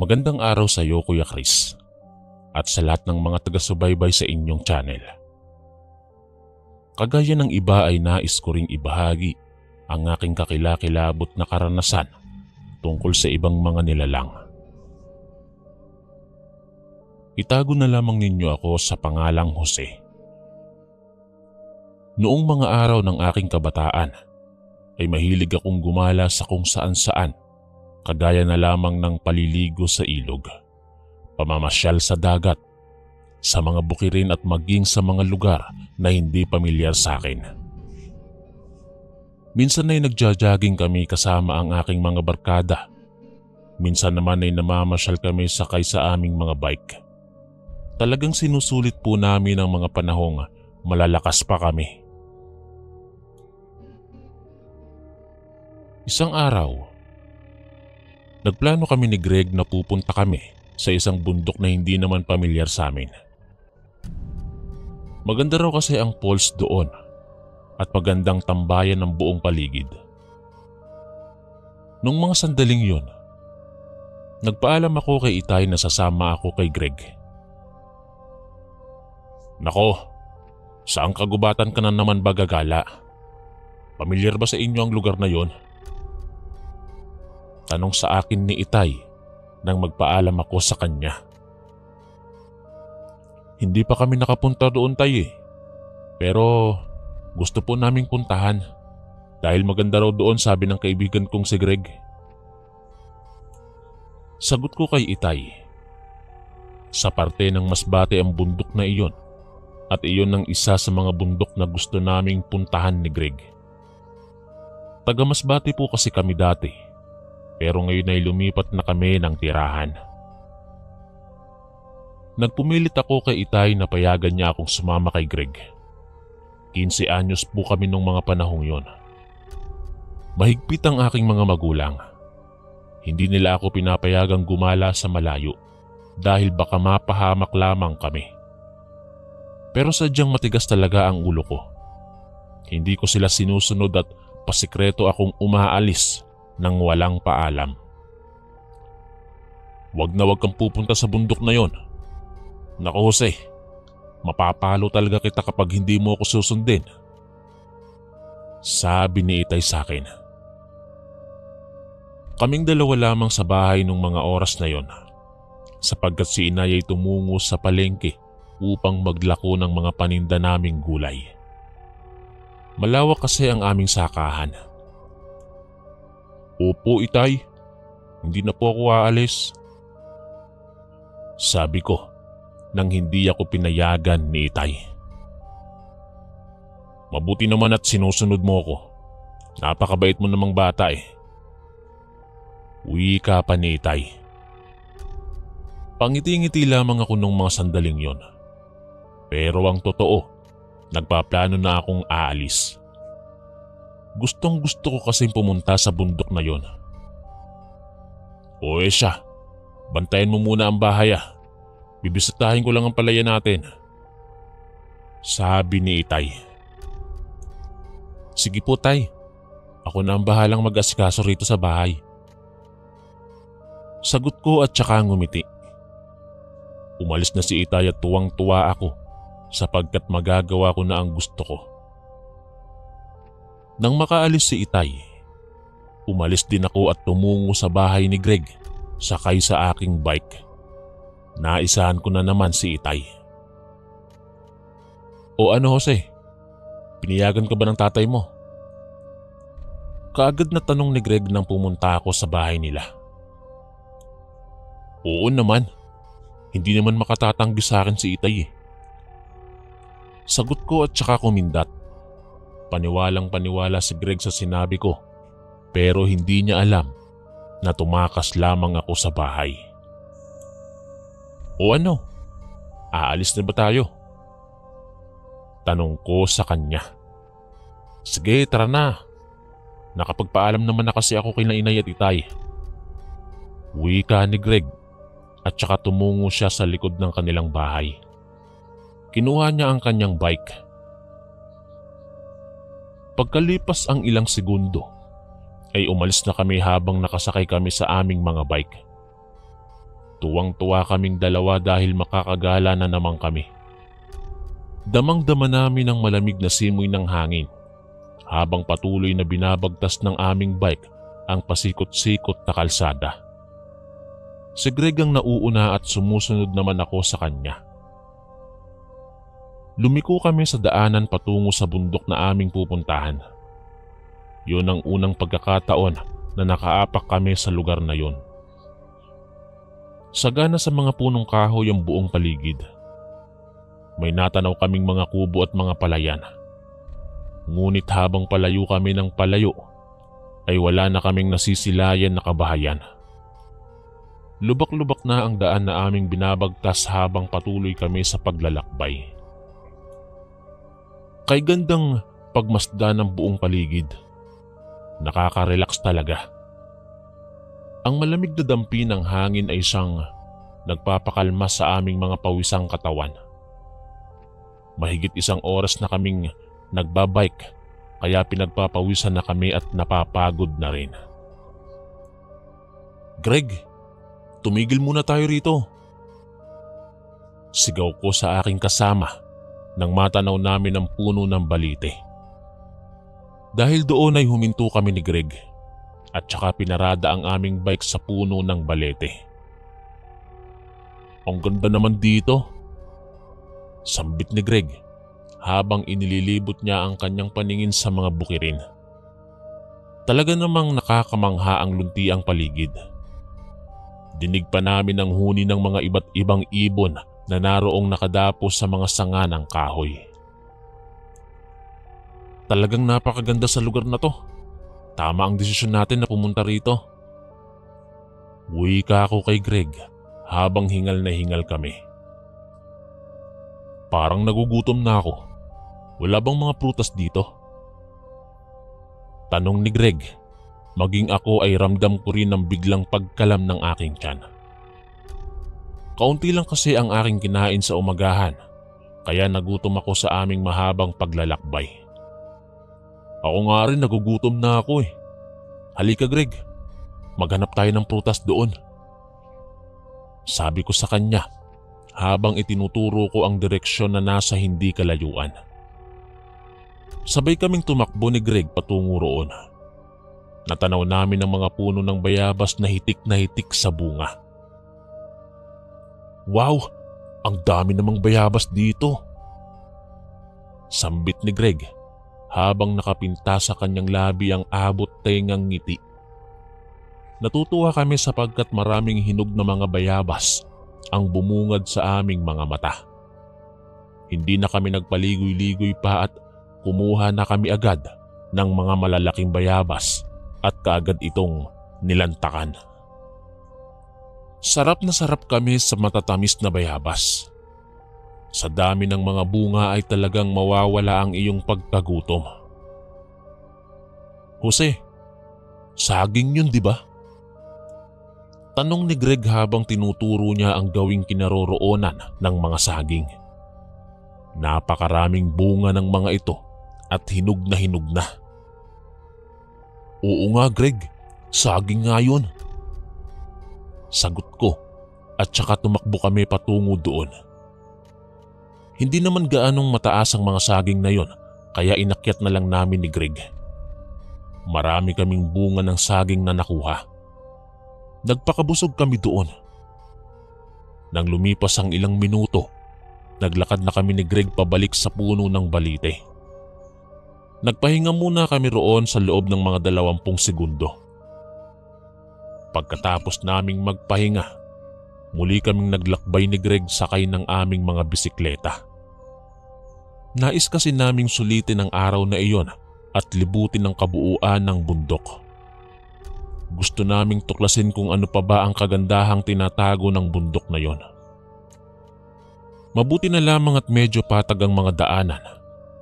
Magandang araw sa iyo, Kuya Chris, at sa lahat ng mga taga-subaybay sa inyong channel. Kagaya ng iba ay nais ko ring ibahagi ang aking kakilakilabot na karanasan tungkol sa ibang mga nilalang. Itago na lamang ninyo ako sa pangalang Jose. Noong mga araw ng aking kabataan ay mahilig akong gumala sa kung saan-saan, kagaya na lamang ng paliligo sa ilog, pamamasyal sa dagat, sa mga bukirin at maging sa mga lugar na hindi pamilyar sa akin. Minsan ay nagja-jogging kami kasama ang aking mga barkada. Minsan naman ay namamasyal kami sakay sa aming mga bike. Talagang sinusulit po namin ang mga panahong malalakas pa kami. Isang araw, nagplano kami ni Greg na pupunta kami sa isang bundok na hindi naman pamilyar sa amin. Maganda raw kasi ang falls doon at magandang tambayan ng buong paligid. Nung mga sandaling yun, nagpaalam ako kay Itay na sasama ako kay Greg. Nako, saang kagubatan ka na naman ba gagala? Pamilyar ba sa inyo ang lugar na yon? Tanong sa akin ni Itay nang magpaalam ako sa kanya. Hindi pa kami nakapunta doon, Tay, pero gusto po naming puntahan dahil maganda raw doon, sabi ng kaibigan kong si Greg. Sagot ko kay Itay, sa parte ng Masbate ang bundok na iyon at iyon ang isa sa mga bundok na gusto naming puntahan ni Greg. Taga Masbate po kasi kami dati, pero ngayon ay lumipat na kami ng tirahan. Nagpumilit ako kay Itay na payagan niya akong sumama kay Greg. 15 anyos po kami nung mga panahong yon. Mahigpit ang aking mga magulang. Hindi nila ako pinapayagang gumala sa malayo dahil baka mapahamak lamang kami. Pero sadyang matigas talaga ang ulo ko. Hindi ko sila sinusunod at pasikreto akong umaalis nang walang paalam. Wag na wag kang pupunta sa bundok na yon. Naku Jose, mapapalo talaga kita kapag hindi mo ako susundin, sabi ni Itay sa akin. Kaming dalawa lamang sa bahay nung mga oras na yon, sapagkat si Inay ay tumungo sa palengke upang maglako ng mga paninda naming gulay. Malawak kasi ang aming sakahan. Opo Itay, hindi na po ako aalis, sabi ko nang hindi ako pinayagan ni Itay. Mabuti naman at sinusunod mo ako. Napakabait mo namang bata eh. Wika pa ni Itay. Pangiti-ngiti lamang ako nung mga sandaling yon. Pero ang totoo, nagpaplano na akong aalis. Gustong gusto ko kasing pumunta sa bundok na yon. O siya, bantayan mo muna ang bahay ah. Bibisitahin ko lang ang palaya natin, sabi ni Itay. Sige po Tay, ako na ang bahalang mag-asikaso rito sa bahay, sagot ko at saka ngumiti. Umalis na si Itay at tuwang-tuwa ako sapagkat magagawa ko na ang gusto ko. Nang makaalis si Itay, umalis din ako at tumungo sa bahay ni Greg sakay sa aking bike. Naisahan ko na naman si Itay. O ano Jose, piniyagan ka ba ng tatay mo? Kaagad na tanong ni Greg nang pumunta ako sa bahay nila. Oo naman, hindi naman makatatanggi sa akin si Itay eh. Sagot ko at saka kumindat. Paniwalang paniwala si Greg sa sinabi ko, pero hindi niya alam na tumakas lamang ako sa bahay. O ano, aalis na ba tayo? Tanong ko sa kanya. Sige, tara na. Nakapagpaalam naman na kasi ako kay Inay at Itay, wika ni Greg at saka tumungo siya sa likod ng kanilang bahay. Kinuha niya ang kanyang bike. Pagkalipas ang ilang segundo ay umalis na kami habang nakasakay kami sa aming mga bike. Tuwang-tuwa kaming dalawa dahil makakagala na naman kami. Damang-dama namin ang malamig na simoy ng hangin habang patuloy na binabagtas ng aming bike ang pasikot-sikot na kalsada. Si Greg ang nauuna at sumusunod naman ako sa kanya. Lumiko kami sa daanan patungo sa bundok na aming pupuntahan. Yun ang unang pagkakataon na nakaapak kami sa lugar na yon. Sagana sa mga punong kahoy ang buong paligid. May natanaw kaming mga kubo at mga palayan. Ngunit habang palayo kami ng palayo, ay wala na kaming nasisilayan na kabahayan. Lubak-lubak na ang daan na aming binabagtas habang patuloy kami sa paglalakbay. Kay gandang pagmasdan ng buong paligid. Nakaka-relax talaga. Ang malamig na dampi ng hangin ay siyang nagpapakalma sa aming mga pawisang katawan. Mahigit 1 oras na kaming nagbabike kaya pinagpapawisan na kami at napapagod na rin. "Greg, tumigil muna tayo rito." Sigaw ko sa aking kasama nang matanaw namin ang puno ng balite. Dahil doon ay huminto kami ni Greg at saka pinarada ang aming bike sa puno ng balete. "Ang ganda naman dito," sambit ni Greg habang inililibot niya ang kanyang paningin sa mga bukirin. Talaga namang nakakamangha ang luntiang paligid. Dinig pa namin ang huni ng mga iba't ibang ibon na naroong nakadapos sa mga sanga ng kahoy. "Talagang napakaganda sa lugar na to. Tama ang desisyon natin na pumunta rito." Wika ako kay Greg habang hingal na hingal kami. "Parang nagugutom na ako. Wala bang mga prutas dito?" Tanong ni Greg. Maging ako ay ramdam ko rin ang biglang pagkalam ng aking tiyan. Kaunti lang kasi ang aking kinain sa umagahan, kaya nagutom ako sa aming mahabang paglalakbay. "Ako nga rin, nagugutom na ako eh. Halika Greg, maghanap tayo ng prutas doon." Sabi ko sa kanya habang itinuturo ko ang direksyon na nasa hindi kalayuan. Sabay kaming tumakbo ni Greg patungo roon. Natanaw namin ang mga puno ng bayabas na hitik sa bunga. "Wow, ang dami namang bayabas dito," sambit ni Greg habang nakapinta sa kanyang labi ang abot tengang ngiti. Natutuwa kami sapagkat maraming hinog na mga bayabas ang bumungad sa aming mga mata. Hindi na kami nagpaligoy-ligoy pa at kumuha na kami agad ng mga malalaking bayabas at kaagad itong nilantakan. Sarap na sarap kami sa matatamis na bayabas. Sa dami ng mga bunga ay talagang mawawala ang iyong pagkagutom. "Jose, saging yun, di ba?" Tanong ni Greg habang tinuturo niya ang gawing kinaroroonan ng mga saging. Napakaraming bunga ng mga ito at hinog na. "Oo nga Greg, saging nga yun," sagot ko at saka tumakbo kami patungo doon. Hindi naman gaanong mataas ang mga saging na yon kaya inakyat na lang namin ni Greg. Marami kaming bunga ng saging na nakuha. Nagpakabusog kami doon. Nang lumipas ang ilang minuto, naglakad na kami ni Greg pabalik sa puno ng balite. Nagpahinga muna kami roon sa loob ng mga 20 segundo. Pagkatapos naming magpahinga, muli kaming naglakbay ni Greg sakay ng aming mga bisikleta. Nais kasi naming sulitin ang araw na iyon at libutin ang kabuuan ng bundok. Gusto naming tuklasin kung ano pa ba ang kagandahang tinatago ng bundok na yon. Mabuti na lamang at medyo patag ang mga daanan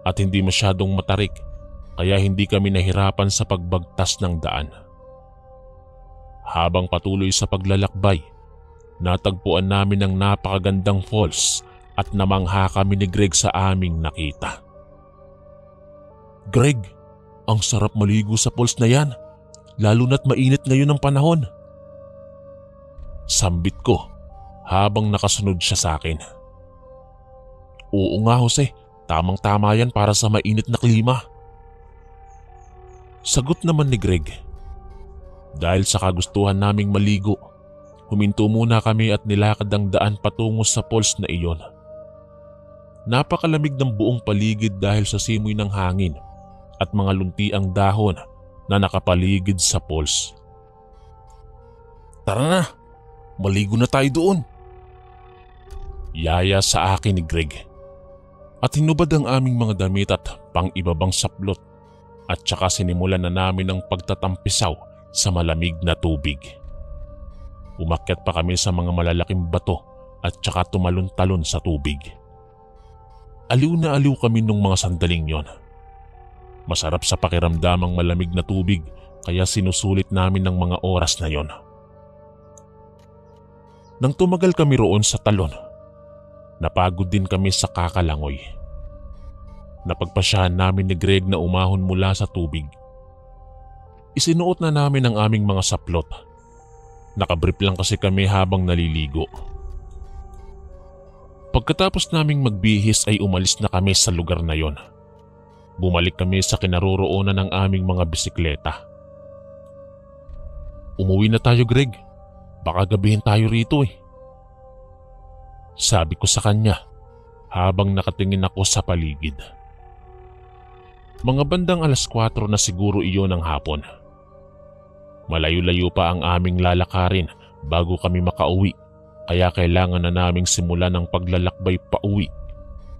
at hindi masyadong matarik kaya hindi kami nahirapan sa pagbagtas ng daan. Habang patuloy sa paglalakbay, natagpuan namin ang napakagandang falls at namangha kami ni Greg sa aming nakita. "Greg, ang sarap maligo sa falls na yan, lalo na't mainit ngayon ang panahon," sambit ko habang nakasunod siya sa akin. Oo nga Jose, tamang-tama yan para sa mainit na klima. Sagot naman ni Greg. Dahil sa kagustuhan naming maligo, huminto muna kami at nilakad ang daan patungo sa falls na iyon. Napakalamig ng buong paligid dahil sa simoy ng hangin at mga luntiang dahon na nakapaligid sa falls. Tara na, maligo na tayo doon. Yaya sa akin ni Greg. At hinubad ang aming mga damit at pang-ibabang saplot at saka sinimulan na namin ang pagtatampisaw sa malamig na tubig. Umakyat pa kami sa mga malalaking bato at saka tumalon-talon sa tubig. Aliw na aliw kami nung mga sandaling yon. Masarap sa pakiramdam ang malamig na tubig kaya sinusulit namin ng mga oras na yon. Nang tumagal kami roon sa talon, napagod din kami sa kakalangoy. Napagpasyahan namin ni Greg na umahon mula sa tubig. Isinuot na namin ang aming mga saplot. Nakabrief lang kasi kami habang naliligo. Pagkatapos naming magbihis ay umalis na kami sa lugar na yon. Bumalik kami sa kinaroroonan ng aming mga bisikleta. Umuwi na tayo Greg, baka gabihin tayo rito eh. Sabi ko sa kanya habang nakatingin ako sa paligid. Mga bandang 4:00 na siguro iyon ng hapon. Malayo-layo pa ang aming lalakarin bago kami makauwi kaya kailangan na naming simulan ang paglalakbay pauwi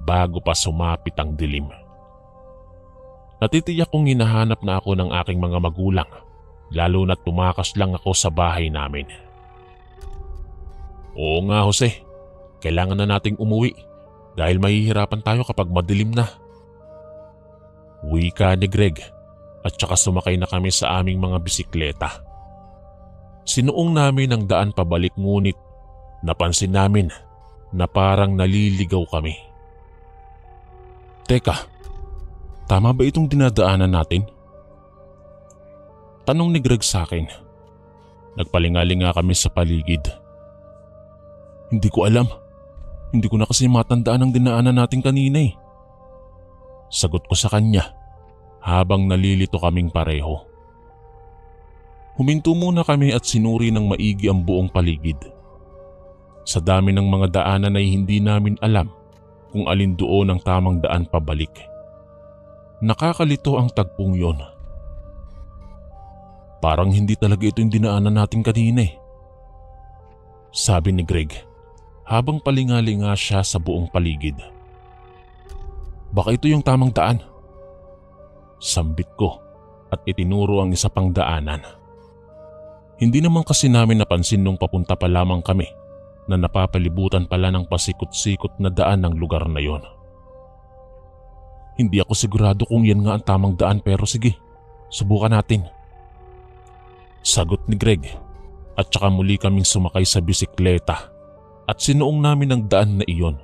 bago pa sumapit ang dilim. Natitiyak kong hinahanap na ako ng aking mga magulang lalo na't tumakas lang ako sa bahay namin. Oo nga Jose, kailangan na nating umuwi dahil mahihirapan tayo kapag madilim na. Wika ni Greg at saka sumakay na kami sa aming mga bisikleta. Sinuong namin ang daan pabalik ngunit napansin namin na parang naliligaw kami. Teka, tama ba itong dinadaanan natin? Tanong ni Greg sa akin. Nagpalingalinga kami sa paligid. Hindi ko alam. Hindi ko na kasi matandaan ang dinaanan natin kanina eh. Sagot ko sa kanya habang nalilito kaming pareho. Huminto muna kami at sinuri ng maigi ang buong paligid. Sa dami ng mga daanan ay hindi namin alam kung alin doon ang tamang daan pabalik. Nakakalito ang tagpong yon. Parang hindi talaga ito yung dinaanan natin kanina eh. Sabi ni Greg habang palingalinga siya sa buong paligid. Baka ito yung tamang daan. Sambit ko at itinuro ang isa pang daanan. Hindi naman kasi namin napansin nung papunta pa lamang kami na napapalibutan pala ng pasikot-sikot na daan ng lugar na yon. Hindi ako sigurado kung yan nga ang tamang daan pero sige, subukan natin. Sagot ni Greg at saka muli kaming sumakay sa bisikleta at sinuong namin ang daan na iyon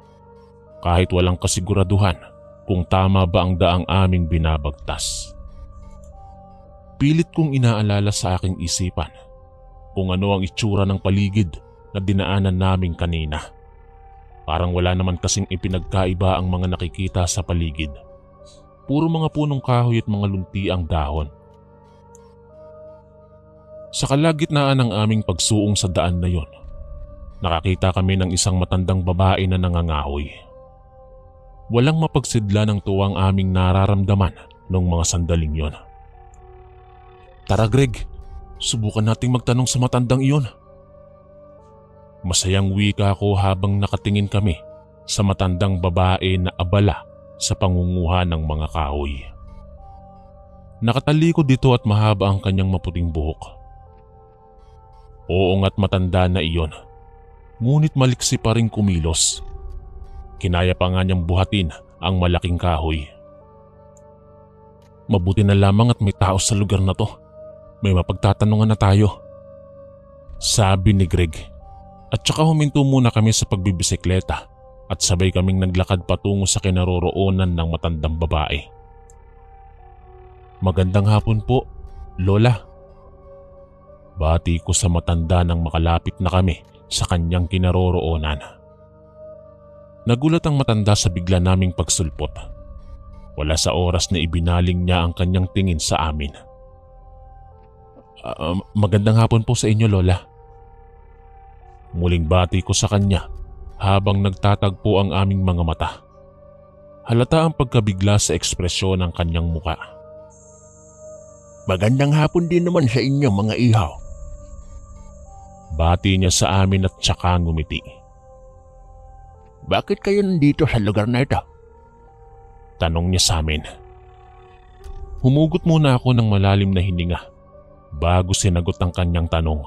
kahit walang kasiguraduhan kung tama ba ang daang aming binabagtas. Pilit kong inaalala sa aking isipan kung ano ang itsura ng paligid na dinaanan namin kanina. Parang wala naman kasing ipinagkaiba ang mga nakikita sa paligid. Puro mga punong kahoy at mga lunti ang dahon. Sa kalagitnaan ng aming pagsuong sa daan na yon, nakakita kami ng isang matandang babae na nangangahoy. Walang mapagsidla ng tuwang aming nararamdaman noong mga sandaling yon. Tara Greg, subukan nating magtanong sa matandang iyon. Masayang wika ko habang nakatingin kami sa matandang babae na abala sa pangunguha ng mga kahoy. Nakatalikod dito at mahaba ang kanyang maputing buhok. Oo nga't matanda na iyon, ngunit maliksi pa rin kumilos. Kinaya pa nga niyang buhatin ang malaking kahoy. Mabuti na lamang at may tao sa lugar na to. May mapagtatanungan na tayo. Sabi ni Greg. At saka huminto muna kami sa pagbibisikleta at sabay kaming naglakad patungo sa kinaroroonan ng matandang babae. Magandang hapon po, Lola. Bati ko sa matanda nang makalapit na kami sa kanyang kinaroroonan. Nagulat ang matanda sa bigla naming pagsulpot. Wala sa oras na ibinaling niya ang kanyang tingin sa amin. Magandang hapon po sa inyo, Lola. Muling bati ko sa kanya habang nagtatagpo ang aming mga mata. Halata ang pagkabigla sa ekspresyon ng kanyang muka. Magandang hapon din naman sa inyo mga ihaw. Bati niya sa amin at tsaka ngumiti. Bakit kayo nandito sa lugar na ito? Tanong niya sa amin. Humugot muna ako ng malalim na hininga bago sinagot ang kanyang tanong.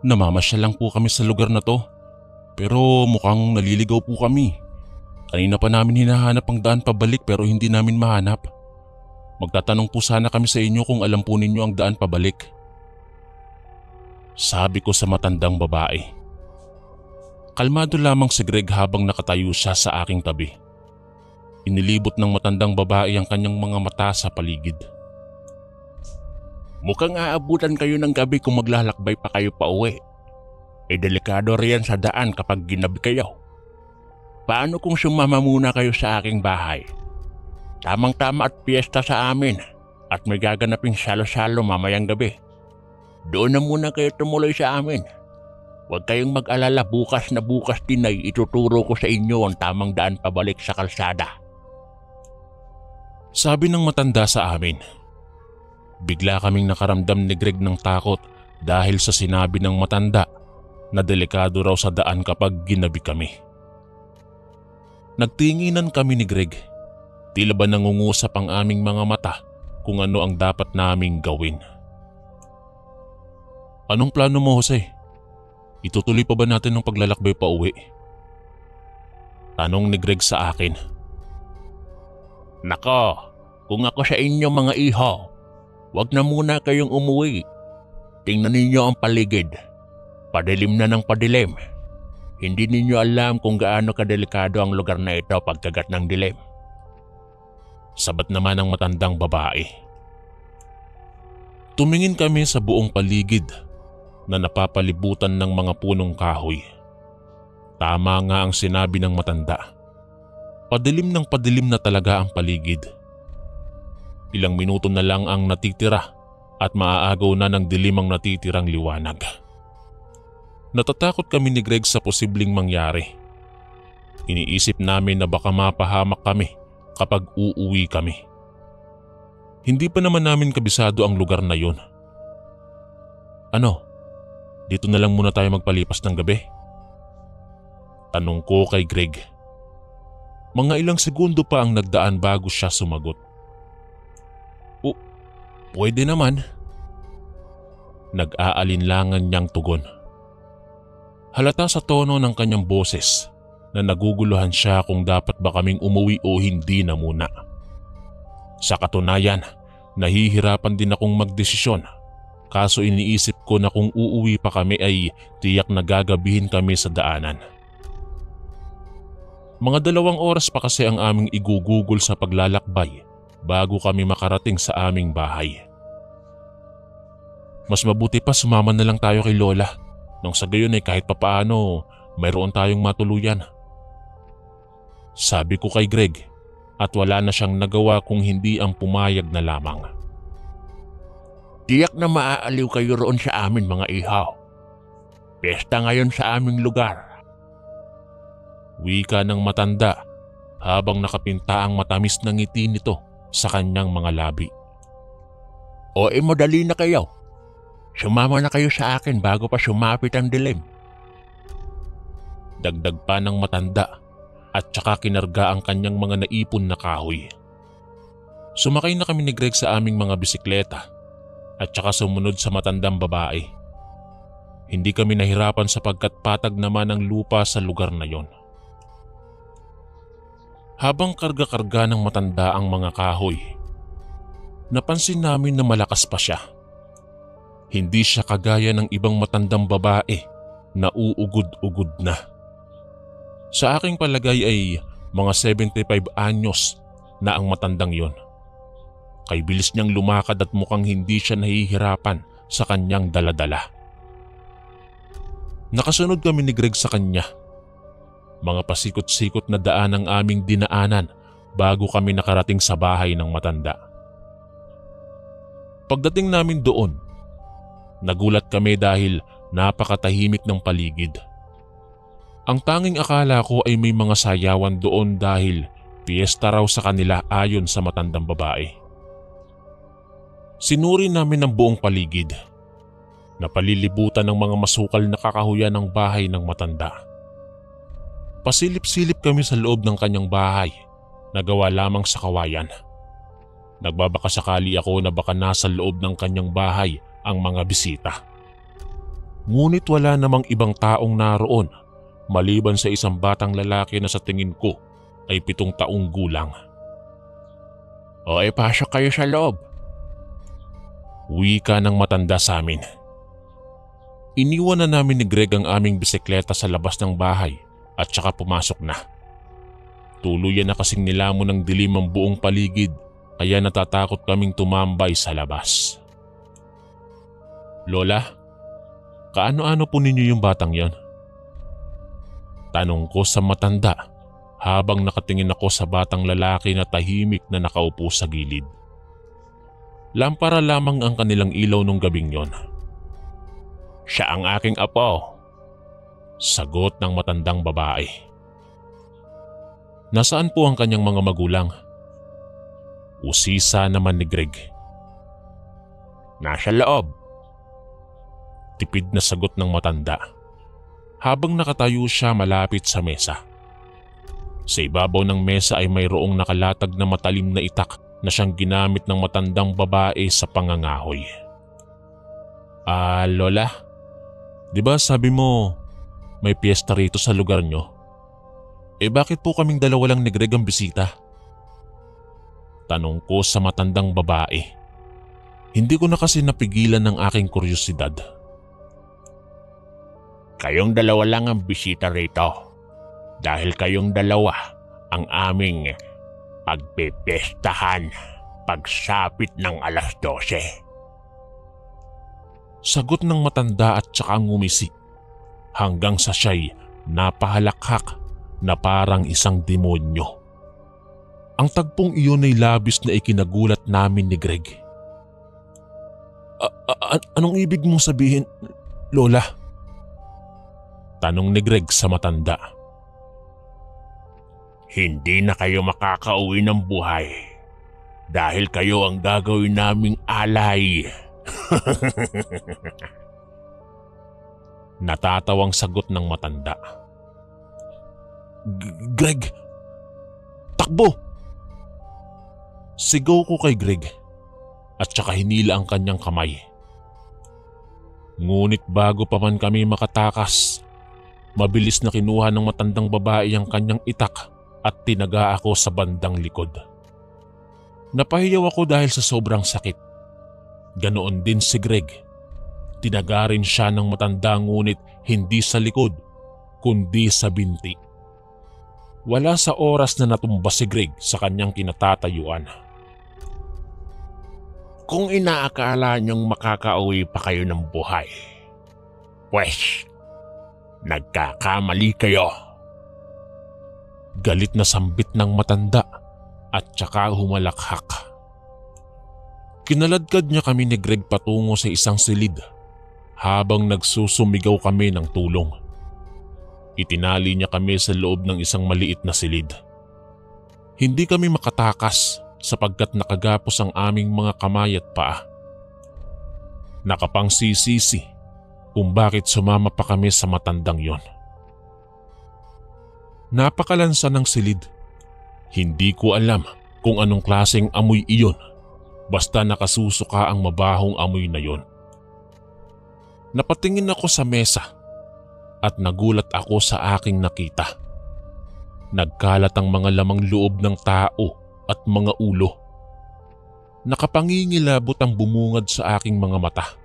Namamasyal lang po kami sa lugar na to, pero mukhang naliligaw po kami. Kanina pa namin hinahanap ang daan pabalik pero hindi namin mahanap. Magtatanong po sana kami sa inyo kung alam po ninyo ang daan pabalik. Sabi ko sa matandang babae. Kalmado lamang si Greg habang nakatayo siya sa aking tabi. Inilibot ng matandang babae ang kanyang mga mata sa paligid. Mukhang aabutan kayo ng gabi kung maglalakbay pa kayo pa uwi. Delikado riyan sa daan kapag ginabi kayo. Paano kung sumama muna kayo sa aking bahay? Tamang-tama at piyesta sa amin at may gaganaping salo-salo mamayang gabi. Doon na muna kayo tumuloy sa amin. Huwag kayong mag-alala, bukas din ay ituturo ko sa inyo ang tamang daan pabalik sa kalsada. Sabi ng matanda sa amin. Bigla kaming nakaramdam ni Greg ng takot dahil sa sinabi ng matanda na delikado raw sa daan kapag ginabi kami. Nagtinginan kami ni Greg. Tila ba nangungusap ang aming mga mata kung ano ang dapat naming gawin. Anong plano mo, Jose? Itutuloy pa ba natin ang paglalakbay pa uwi? Tanong ni Greg sa akin. Nako, kung ako sa inyo mga iho, wag na muna kayong umuwi. Tingnan ninyo ang paligid. Padilim na ng padilim. Hindi ninyo alam kung gaano kadelikado ang lugar na ito pagkagat ng dilim. Sabat naman ng matandang babae. Tumingin kami sa buong paligid na napapalibutan ng mga punong kahoy. Tama nga ang sinabi ng matanda. Padilim na talaga ang paligid. Ilang minuto na lang ang natitira at maaagaw na ng dilim ang natitirang liwanag. Natatakot kami ni Greg sa posibleng mangyari. Iniisip namin na baka mapahamak kami kapag uuwi kami. Hindi pa naman namin kabisado ang lugar na yon. Ano? Dito na lang muna tayo magpalipas ng gabi? Tanong ko kay Greg. Mga ilang segundo pa ang nagdaan bago siya sumagot. Pwede naman. Nag-aalinlangan niyang tugon. Halata sa tono ng kanyang boses na naguguluhan siya kung dapat ba kaming umuwi o hindi na muna. Sa katunayan, nahihirapan din akong magdesisyon. Kaso iniisip ko na kung uuwi pa kami ay tiyak na gagabihin kami sa daanan. Mga 2 oras pa kasi ang aming igugugol sa paglalakbay bago kami makarating sa aming bahay. Mas mabuti pa sumama na lang tayo kay Lola nang sa gayon ay kahit papaano mayroon tayong matuluyan. Sabi ko kay Greg at wala na siyang nagawa kung hindi ang pumayag na lamang. Tiyak na maaaliw kayo roon sa amin mga ihaw. Pesta ngayon sa aming lugar. Wika ng matanda habang nakapinta ang matamis na ngiti nito sa kanyang mga labi. Madali na kayo. Sumama na kayo sa akin bago pa sumapit ang dilim. Dagdag pa ng matanda at saka kinarga ang kanyang mga naipon na kahoy. Sumakay na kami ni Greg sa aming mga bisikleta at saka sumunod sa matandang babae. Hindi kami nahirapan sapagkat patag naman ang lupa sa lugar na yon. Habang karga-karga ng matanda ang mga kahoy, napansin namin na malakas pa siya. Hindi siya kagaya ng ibang matandang babae na uugod-ugod na. Sa aking palagay ay mga 75 anyos na ang matandang yon. Kay bilis niyang lumakad at mukhang hindi siya nahihirapan sa kanyang daladala. Nakasunod kami ni Greg sa kanya. Mga pasikot-sikot na daan ang aming dinaanan bago kami nakarating sa bahay ng matanda. Pagdating namin doon, nagulat kami dahil napakatahimik ng paligid. Ang tanging akala ko ay may mga sayawan doon dahil piyesta raw sa kanila ayon sa matandang babae. Sinuri namin ang buong paligid. Napalilibutan ng mga masukal na kakahuyan ng bahay ng matanda. Pasilip-silip kami sa loob ng kanyang bahay na gawa lamang sa kawayan. Nagbabakasakali ako na baka nasa loob ng kanyang bahay ang mga bisita. Ngunit wala namang ibang taong naroon maliban sa isang batang lalaki na sa tingin ko ay 7 taong gulang. O pasok kayo sa loob. Wika ng matanda sa amin. Iniwan na namin ni Greg ang aming bisikleta sa labas ng bahay at saka pumasok na. Tuluyan na kasing nilamon ng dilim ang buong paligid kaya natatakot kaming tumambay sa labas. Lola, kaano-ano po ninyo yung batang yon? Tanong ko sa matanda habang nakatingin ako sa batang lalaki na tahimik na nakaupo sa gilid. Lampara lamang ang kanilang ilaw nung gabing yon. Siya ang aking apo. Sagot ng matandang babae. Nasaan po ang kanyang mga magulang? Usisa naman ni Greg. Nasa loob. Tipid na sagot ng matanda habang nakatayo siya malapit sa mesa. Sa ibabaw ng mesa ay mayroong nakalatag na matalim na itak na siyang ginamit ng matandang babae sa pangangahoy. Lola, di ba sabi mo may piyesta rito sa lugar nyo? Bakit po kaming dalawa lang ni Greg ang bisita? Tanong ko sa matandang babae. Hindi ko na kasi napigilan ng aking kuryosidad. Kayong dalawa lang ang bisita rito. Dahil kayong dalawa ang aming pagpipestahan pagsapit ng 12:00. Sagot ng matanda at saka ngumisi hanggang sa siya'y napahalakhak na parang isang demonyo. Ang tagpong iyon ay labis na ikinagulat namin ni Greg. Anong ibig mong sabihin, Lola? Tanong ni Greg sa matanda. Hindi na kayo makakauwi ng buhay dahil kayo ang gagawin naming alay. Natatawang sagot ng matanda. Greg! Takbo! Sigaw ko kay Greg at saka hinila ang kanyang kamay. Ngunit bago pa man kami makatakas, mabilis na kinuha ng matandang babae ang kanyang itak at tinaga ako sa bandang likod. Napahiyaw ako dahil sa sobrang sakit. Ganoon din si Greg. Tinaga rin siya ng matanda ngunit hindi sa likod, kundi sa binti. Wala sa oras na natumba si Greg sa kanyang kinatatayuan. Kung inaakala niyong makakauwi pa kayo ng buhay, pwes, nagkakamali kayo. Galit na sambit ng matanda at saka humalakhak. Kinaladkad niya kami ni Greg patungo sa isang silid habang nagsusumigaw kami ng tulong. Itinali niya kami sa loob ng isang maliit na silid. Hindi kami makatakas sapagkat nakagapos ang aming mga kamay at paa. Nakapangsisisi kung bakit sumama pa kami sa matandang yon. Napakalansa ng silid. Hindi ko alam kung anong klaseng amoy iyon, basta nakasusuka ang mabahong amoy na yon. Napatingin ako sa mesa at nagulat ako sa aking nakita. Nagkalat ang mga lamang loob ng tao at mga ulo. Nakapangingilabot ang bumungad sa aking mga mata.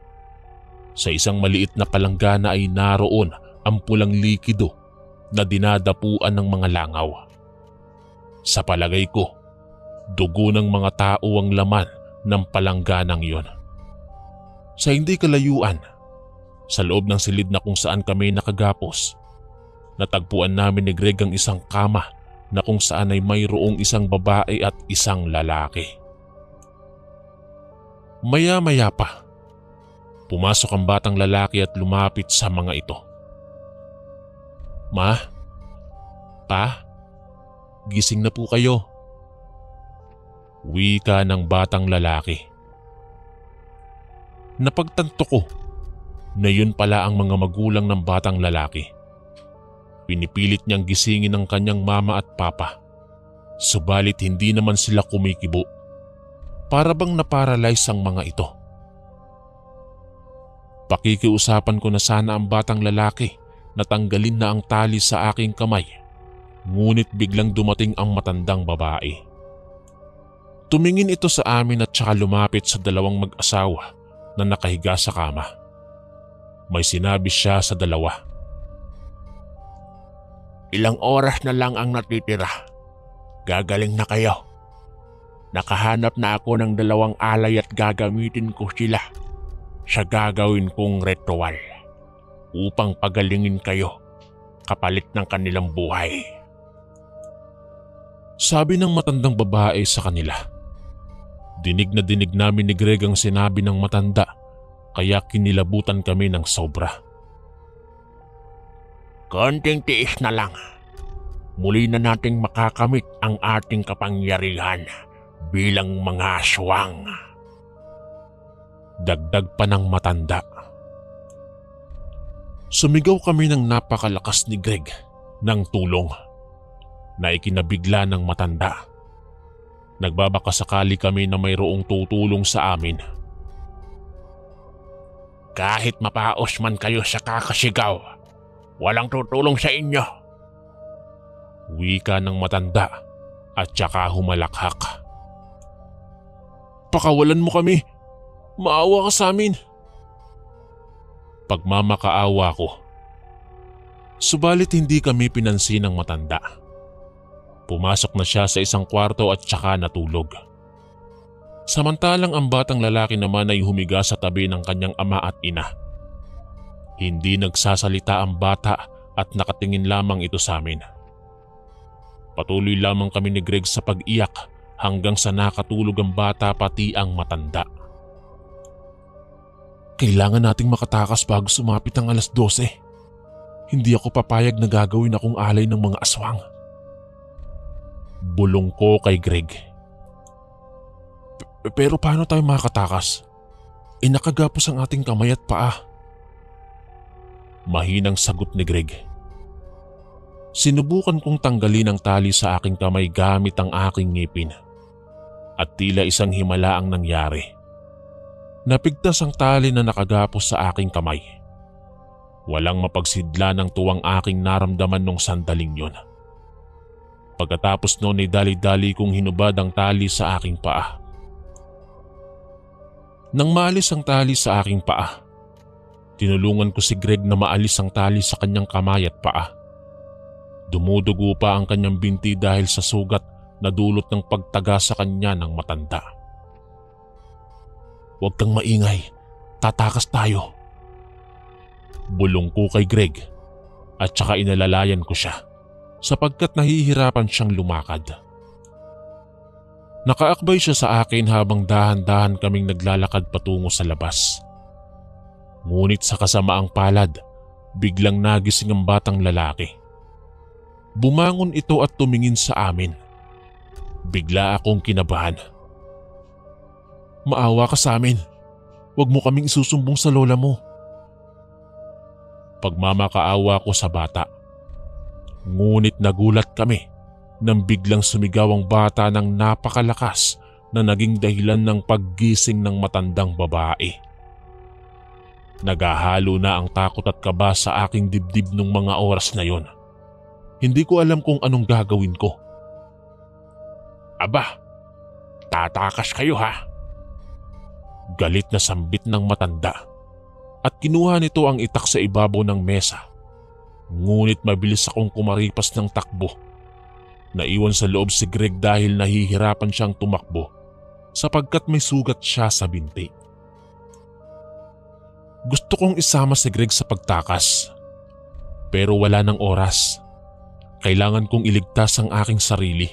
Sa isang maliit na palanggana ay naroon ang pulang likido na dinadapuan ng mga langaw. Sa palagay ko, dugo ng mga tao ang laman ng palangganang yon. Sa hindi kalayuan, Sa loob ng silid na kung saan kami nakagapos, natagpuan namin ni Greg ang isang kama na kung saan ay mayroong isang babae at isang lalaki. Maya-maya pa, pumasok ang batang lalaki at lumapit sa mga ito. "Ma? Pa? Gising na po kayo." Wika ng batang lalaki. Napagtanto ko na yun pala ang mga magulang ng batang lalaki. Pinipilit niyang gisingin ang kanyang mama at papa. Subalit hindi naman sila kumikibo. Para bang naparalyze ang mga ito. Pakikiusapan ko na sana ang batang lalaki na tanggalin na ang tali sa aking kamay. Ngunit biglang dumating ang matandang babae. Tumingin ito sa amin at saka lumapit sa dalawang mag-asawa na nakahiga sa kama. May sinabi siya sa dalawa. "Ilang oras na lang ang natitira. Gagaling na kayo. Nakahanap na ako ng 2 alay at gagamitin ko sila sa gagawin kong ritual upang pagalingin kayo kapalit ng kanilang buhay." Sabi ng matandang babae sa kanila. Dinig na dinig namin ni Greg ang sinabi ng matanda, kaya kinilabutan kami ng sobra. "Konting tiis na lang. Muli na nating makakamit ang ating kapangyarihan bilang mga aswang." Dagdag pa ng matanda. Sumigaw kami ng napakalakas ni Greg ng tulong na ikinabigla ng matanda. Nagbabakasakali kami na mayroong tutulong sa amin. "Kahit mapaos man kayo sa kakasigaw, walang tutulong sa inyo." Wika ng matanda at saka humalakhak. "Pakawalan mo kami. Maawa ka sa amin." Pagmamakaawa ko. Subalit hindi kami pinansin ng matanda. Pumasok na siya sa isang kwarto at saka natulog. Samantalang ang batang lalaki naman ay humiga sa tabi ng kanyang ama at ina. Hindi nagsasalita ang bata at nakatingin lamang ito sa amin. Patuloy lamang kami ni Greg sa pag-iyak hanggang sa nakatulog ang bata pati ang matanda. "Kailangan nating makatakas bago sumapit ang 12:00. Hindi ako papayag na gagawin akong alay ng mga aswang." Bulong ko kay Greg. Pero paano tayo makatakas? Nakagapos ang ating kamay at paa." Mahinang sagot ni Greg. Sinubukan kong tanggalin ang tali sa aking kamay gamit ang aking ngipin. At tila isang himala ang nangyari. Napigtas ang tali na nakagapos sa aking kamay. Walang mapagsidla ng tuwang aking naramdaman nung sandaling yon. Pagkatapos noon ay dali-dali kong hinubad ang tali sa aking paa. Nang maalis ang tali sa aking paa, tinulungan ko si Greg na maalis ang tali sa kanyang kamay at paa. Dumudugo pa ang kanyang binti dahil sa sugat na dulot ng pagtaga sa kanya ng matanda. "Huwag kang maingay, tatakas tayo." Bulong ko kay Greg at saka inalalayan ko siya sapagkat nahihirapan siyang lumakad. Nakaakbay siya sa akin habang dahan-dahan kaming naglalakad patungo sa labas. Ngunit sa kasamaang palad, biglang nagising ang batang lalaki. Bumangon ito at tumingin sa amin. Bigla akong kinabahan. "Maawa ka sa amin. Huwag mo kaming isusumbong sa lola mo." Pagmamakaawa ko sa bata. Ngunit nagulat kami nang biglang sumigaw ang bata ng napakalakas na naging dahilan ng paggising ng matandang babae. Nagahalo na ang takot at kaba sa aking dibdib nung mga oras na yon. Hindi ko alam kung anong gagawin ko. "Aba, tatakas kayo ha?" Galit na sambit ng matanda at kinuha nito ang itak sa ibabaw ng mesa. Ngunit mabilis akong kumaripas ng takbo. Naiwan sa loob si Greg dahil nahihirapan siyang tumakbo sapagkat may sugat siya sa binti. Gusto kong isama si Greg sa pagtakas. Pero wala ng oras. Kailangan kong iligtas ang aking sarili.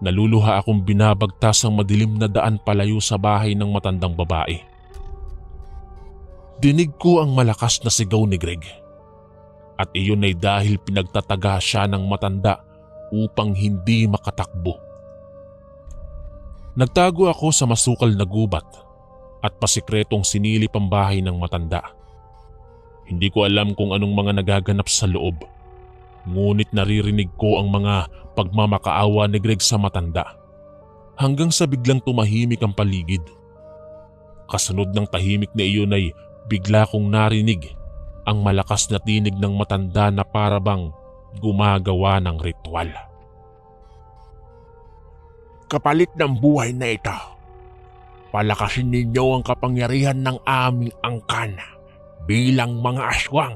Naluluha akong binabagtas ang madilim na daan palayo sa bahay ng matandang babae. Dinig ko ang malakas na sigaw ni Greg. At iyon ay dahil pinagtataga siya ng matanda upang hindi makatakbo. Nagtago ako sa masukal na gubat at pasikretong sinilip ang bahay ng matanda. Hindi ko alam kung anong mga nagaganap sa loob. Ngunit naririnig ko ang mga pagmamakaawa ni Greg sa matanda. Hanggang sa biglang tumahimik ang paligid. Kasunod ng tahimik na iyon ay bigla kong narinig ang malakas na tinig ng matanda na parabang gumagawa ng ritual. Kapalit ng buhay na ito, palakasin ninyo ang kapangyarihan ng aming angkan bilang mga aswang.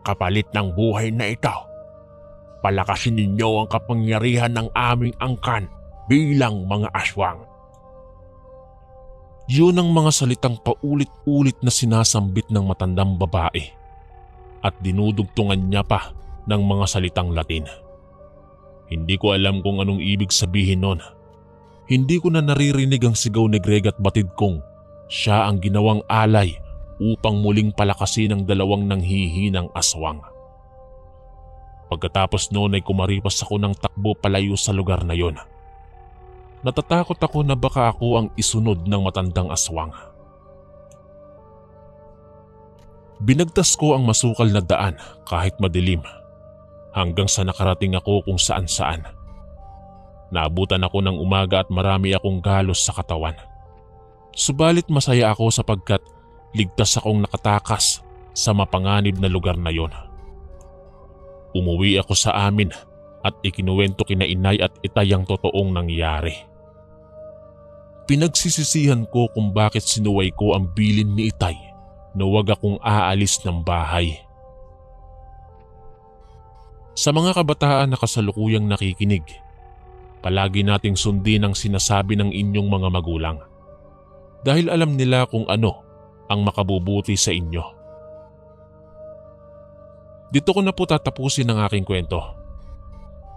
Kapalit ng buhay na ito, palakasin ninyo ang kapangyarihan ng aming angkan bilang mga aswang. Yun ang mga salitang paulit-ulit na sinasambit ng matandang babae at dinudugtungan niya pa ng mga salitang Latin. Hindi ko alam kung anong ibig sabihin nun. Hindi ko na naririnig ang sigaw ni Greg at batid kong siya ang ginawang alay upang muling palakasin ang dalawang nanghihinang aswang. Pagkatapos noon ay kumaripas ako ng takbo palayo sa lugar na yon. Natatakot ako na baka ako ang isunod ng matandang aswang. Binagtas ko ang masukal na daan kahit madilim hanggang sa nakarating ako kung saan-saan. Naabutan ako ng umaga at marami akong galos sa katawan. Subalit masaya ako sapagkat ligtas akong nakatakas sa mapanganib na lugar na yon. Umuwi ako sa amin at ikinuwento kina inay at itay ang totoong nangyari. Pinagsisisihan ko kung bakit sinuway ko ang bilin ni itay na huwag akong aalis ng bahay. Sa mga kabataan na kasalukuyang nakikinig, palagi nating sundin ang sinasabi ng inyong mga magulang dahil alam nila kung ano ang makabubuti sa inyo. Dito ko na po tatapusin ang aking kwento.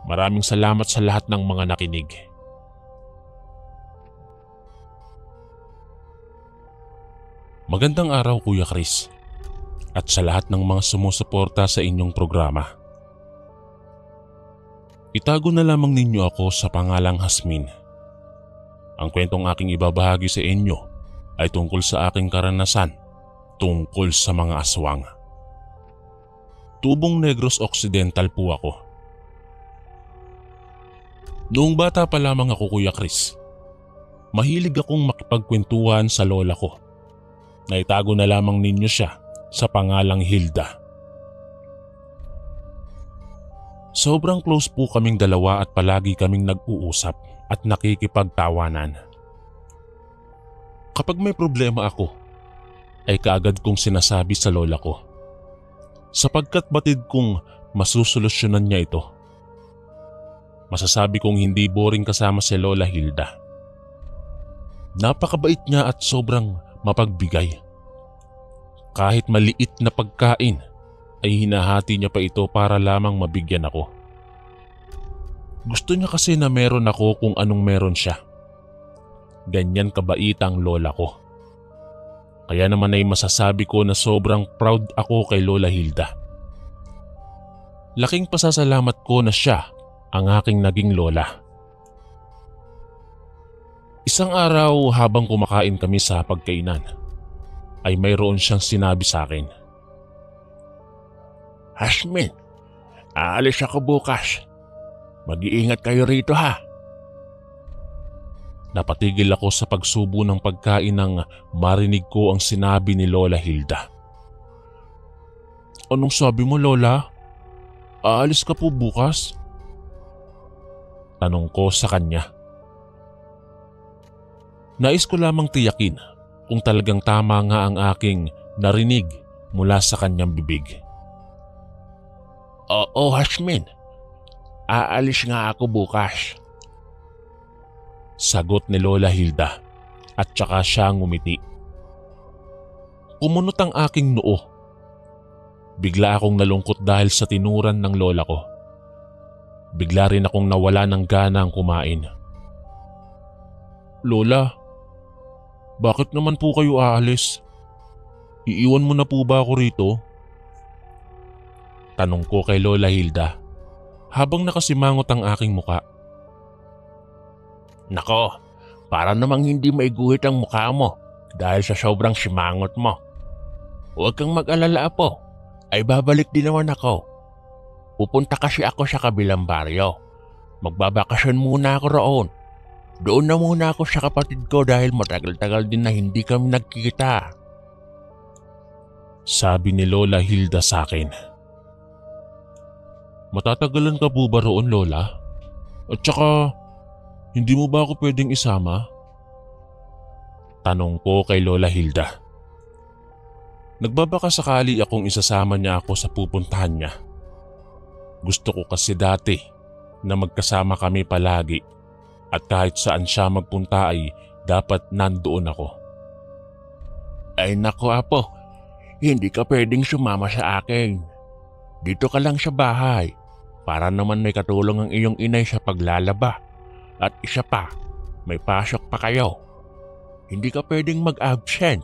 Maraming salamat sa lahat ng mga nakinig. Magandang araw Kuya Chris at sa lahat ng mga sumusuporta sa inyong programa. Itago na lamang ninyo ako sa pangalang Hasmin. Ang kwentong aking ibabahagi sa inyo ay tungkol sa aking karanasan tungkol sa mga aswang. Tubong Negros Occidental po ako. Noong bata pa lamang ako Kuya Chris, mahilig akong makipagkwentuhan sa lola ko. Naitago na lamang ninyo siya sa pangalang Hilda. Sobrang close po kaming dalawa at palagi kaming nag-uusap at nakikipagtawanan. Kapag may problema ako, ay kaagad kong sinasabi sa lola ko. Sapagkat batid kong masusolusyonan niya ito. Masasabi kong hindi boring kasama si Lola Hilda. Napakabait niya at sobrang mapagbigay. Kahit maliit na pagkain ay hinahati niya pa ito para lamang mabigyan ako. Gusto niya kasi na meron ako kung anong meron siya. Ganyan kabait ang lola ko. Kaya naman ay masasabi ko na sobrang proud ako kay Lola Hilda. Laking pasasalamat ko na siya ang aking naging lola. Isang araw habang kumakain kami sa pagkainan, ay mayroon siyang sinabi sa akin. Hasmin, aalis ako bukas. Mag-iingat kayo rito ha. Napatigil ako sa pagsubo ng pagkain nang marinig ko ang sinabi ni Lola Hilda. Anong sabi mo Lola? Aalis ka po bukas? Tanong ko sa kanya. Nais ko lamang tiyakin kung talagang tama nga ang aking narinig mula sa kanyang bibig. Oo, Hasmin. Aalis nga ako bukas. Sagot ni Lola Hilda at saka siya ngumiti. Kumunot ang aking noo. Bigla akong nalungkot dahil sa tinuran ng lola ko. Bigla rin akong nawala ng ganang kumain. Lola, bakit naman po kayo aalis? Iiwan mo na po ba ako rito? Tanong ko kay Lola Hilda habang nakasimangot ang aking muka. Nako, para namang hindi maiguhit ang mukha mo dahil sa sobrang simangot mo. Huwag kang mag-alala po, ay babalik din naman ako. Pupunta kasi ako sa kabilang baryo. Magbabakasyon muna ako roon. Doon na muna ako sa kapatid ko dahil matagal-tagal din na hindi kami nagkita. Sabi ni Lola Hilda sa akin. Matatagalan ka po ba roon, Lola? At saka, hindi mo ba ako pwedeng isama? Tanong ko kay Lola Hilda. Nagbabaka sakali akong isasama niya ako sa pupuntahan niya. Gusto ko kasi dati na magkasama kami palagi at kahit saan siya magpunta ay dapat nandoon ako. Ay nako apo, hindi ka pwedeng sumama sa akin. Dito ka lang sa bahay para naman may katulong ang iyong inay sa paglalaba. At isa pa, may pasok pa kayo. Hindi ka pwedeng mag-absent.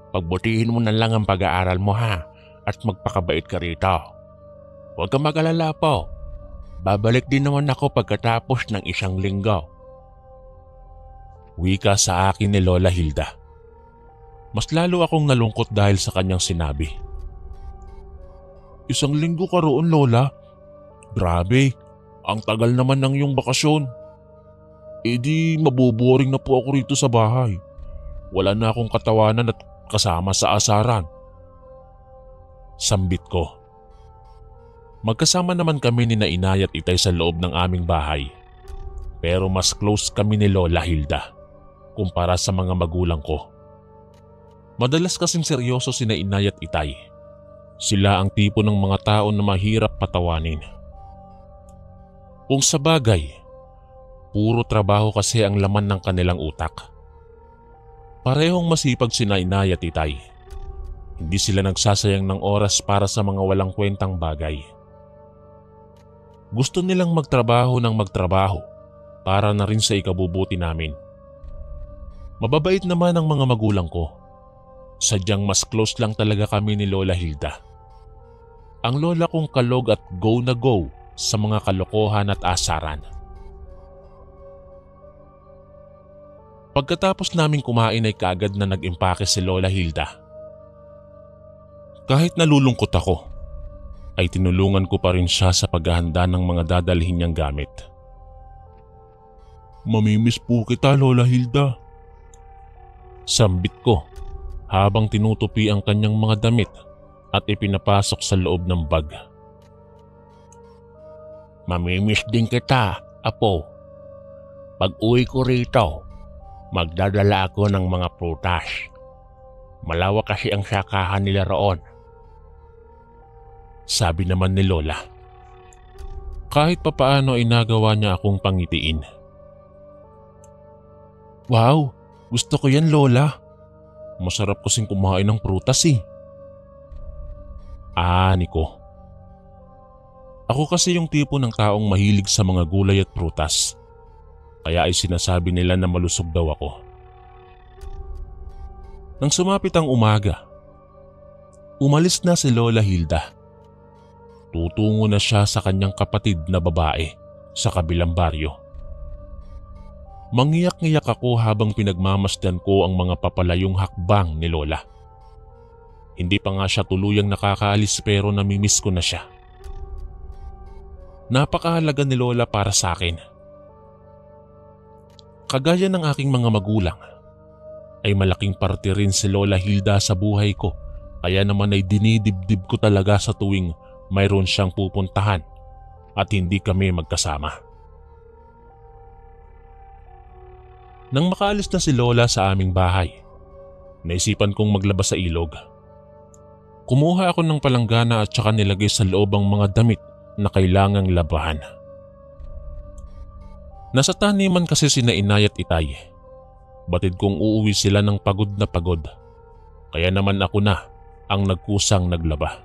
Pagbutihin mo na lang ang pag-aaral mo ha at magpakabait ka rito. Huwag kang mag-alala po. Babalik din naman ako pagkatapos ng 1 linggo. Wika sa akin ni Lola Hilda. Mas lalo akong nalungkot dahil sa kanyang sinabi. 1 linggo ka roon, Lola? Grabe, ang tagal naman ng iyong bakasyon. E di maboboring na po ako rito sa bahay. Wala na akong katawanan at kasama sa asaran. Sambit ko. Magkasama naman kami ni Inay at Itay sa loob ng aming bahay. Pero mas close kami ni Lola Hilda kumpara sa mga magulang ko. Madalas kasing seryoso sina Inay at Itay. Sila ang tipo ng mga tao na mahirap patawanin. Kung sa bagay, puro trabaho kasi ang laman ng kanilang utak. Parehong masipag sina Inay at Itay. Hindi sila nagsasayang ng oras para sa mga walang kwentang bagay. Gusto nilang magtrabaho ng magtrabaho para na rin sa ikabubuti namin. Mababait naman ang mga magulang ko. Sadyang mas close lang talaga kami ni Lola Hilda. Ang lola kong kalog at go na go sa mga kalokohan at asaran. Pagkatapos naming kumain ay kaagad na nag-impake si Lola Hilda. Kahit nalulungkot ako, ay tinulungan ko pa rin siya sa paghahanda ng mga dadalhin niyang gamit. Mamimiss po kita, Lola Hilda. Sambit ko habang tinutupi ang kanyang mga damit at ipinapasok sa loob ng bag. Mamimiss din kita, apo. Pag uwi ko rito, magdadala ako ng mga prutas. Malawak kasi ang sakahan nila roon. Sabi naman ni Lola. Kahit papaano ay nagawa niya akong pangitiin. Wow, gusto ko yan, Lola. Masarap kasing kumain ng prutas eh. Niko. Ako kasi yung tipo ng taong mahilig sa mga gulay at prutas. Kaya ay sinasabi nila na malusog daw ako. Nang sumapit ang umaga, umalis na si Lola Hilda. Tutungo na siya sa kanyang kapatid na babae sa kabilang baryo. Mangiyak-ngiyak ako habang pinagmamasdan ko ang mga papalayong hakbang ni Lola. Hindi pa nga siya tuluyang nakakaalis pero namimiss ko na siya. Napakahalaga ni Lola para sa akin. Kagaya ng aking mga magulang, ay malaking parte rin si Lola Hilda sa buhay ko, kaya naman ay dinidibdib ko talaga sa tuwing mayroon siyang pupuntahan at hindi kami magkasama. Nang makaalis na si Lola sa aming bahay, naisipan kong maglabas sa ilog. Kumuha ako ng palanggana at saka nilagay sa loob ang mga damit na kailangang labahan. Nasa taniman kasi sina Inay at Itay. Batid kong uuwi sila ng pagod na pagod. Kaya naman ako na ang nagkusang naglaba.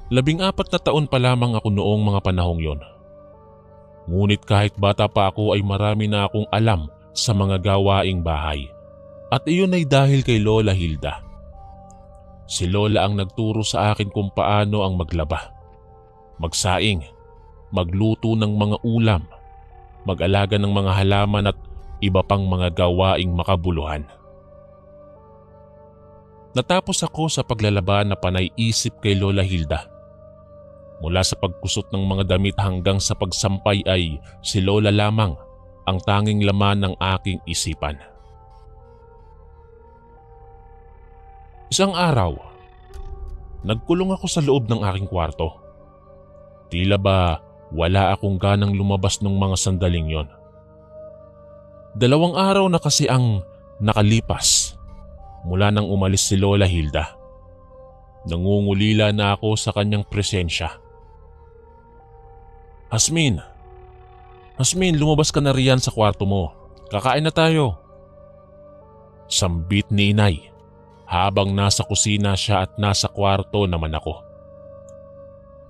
14 na taon pa lamang ako noong mga panahong yon. Ngunit kahit bata pa ako ay marami na akong alam sa mga gawaing bahay. At iyon ay dahil kay Lola Hilda. Si Lola ang nagturo sa akin kung paano ang maglaba, magsaing, magluto ng mga ulam, mag-alaga ng mga halaman at iba pang mga gawaing makabuluhan. Natapos ako sa paglalaba na panay isip kay Lola Hilda. Mula sa pagkusot ng mga damit hanggang sa pagsampay ay si Lola lamang ang tanging laman ng aking isipan. Isang araw, nagkulong ako sa loob ng aking kwarto. Tila ba wala akong ganang lumabas nung mga sandaling yon. 2 araw na kasi ang nakalipas mula nang umalis si Lola Hilda. Nangungulila na ako sa kanyang presensya. Hasmin, lumabas ka na riyan sa kwarto mo. Kakain na tayo. Sambit ni Inay habang nasa kusina siya at nasa kwarto naman ako.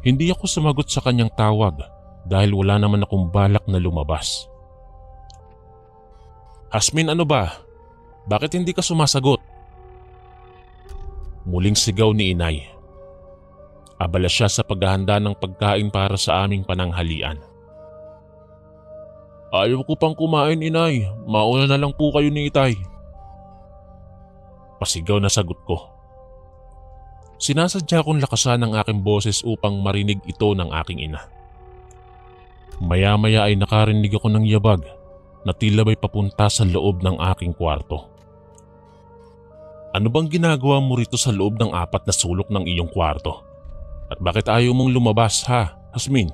Hindi ako sumagot sa kanyang tawag dahil wala naman akong balak na lumabas. Hasmin, ano ba? Bakit hindi ka sumasagot? Muling sigaw ni Inay. Abala siya sa paghahanda ng pagkain para sa aming pananghalian. Ayaw ko pang kumain, Inay. Mauna na lang po kayo ni Itay. Pasigaw na sagot ko. Sinasadya kong lakasan ang aking boses upang marinig ito ng aking ina. Maya-maya ay nakarinig ako ng yabag na tila ba'y papunta sa loob ng aking kwarto. Ano bang ginagawa mo rito sa loob ng 4 na sulok ng iyong kwarto? At bakit ayaw mong lumabas, ha, Hasmin?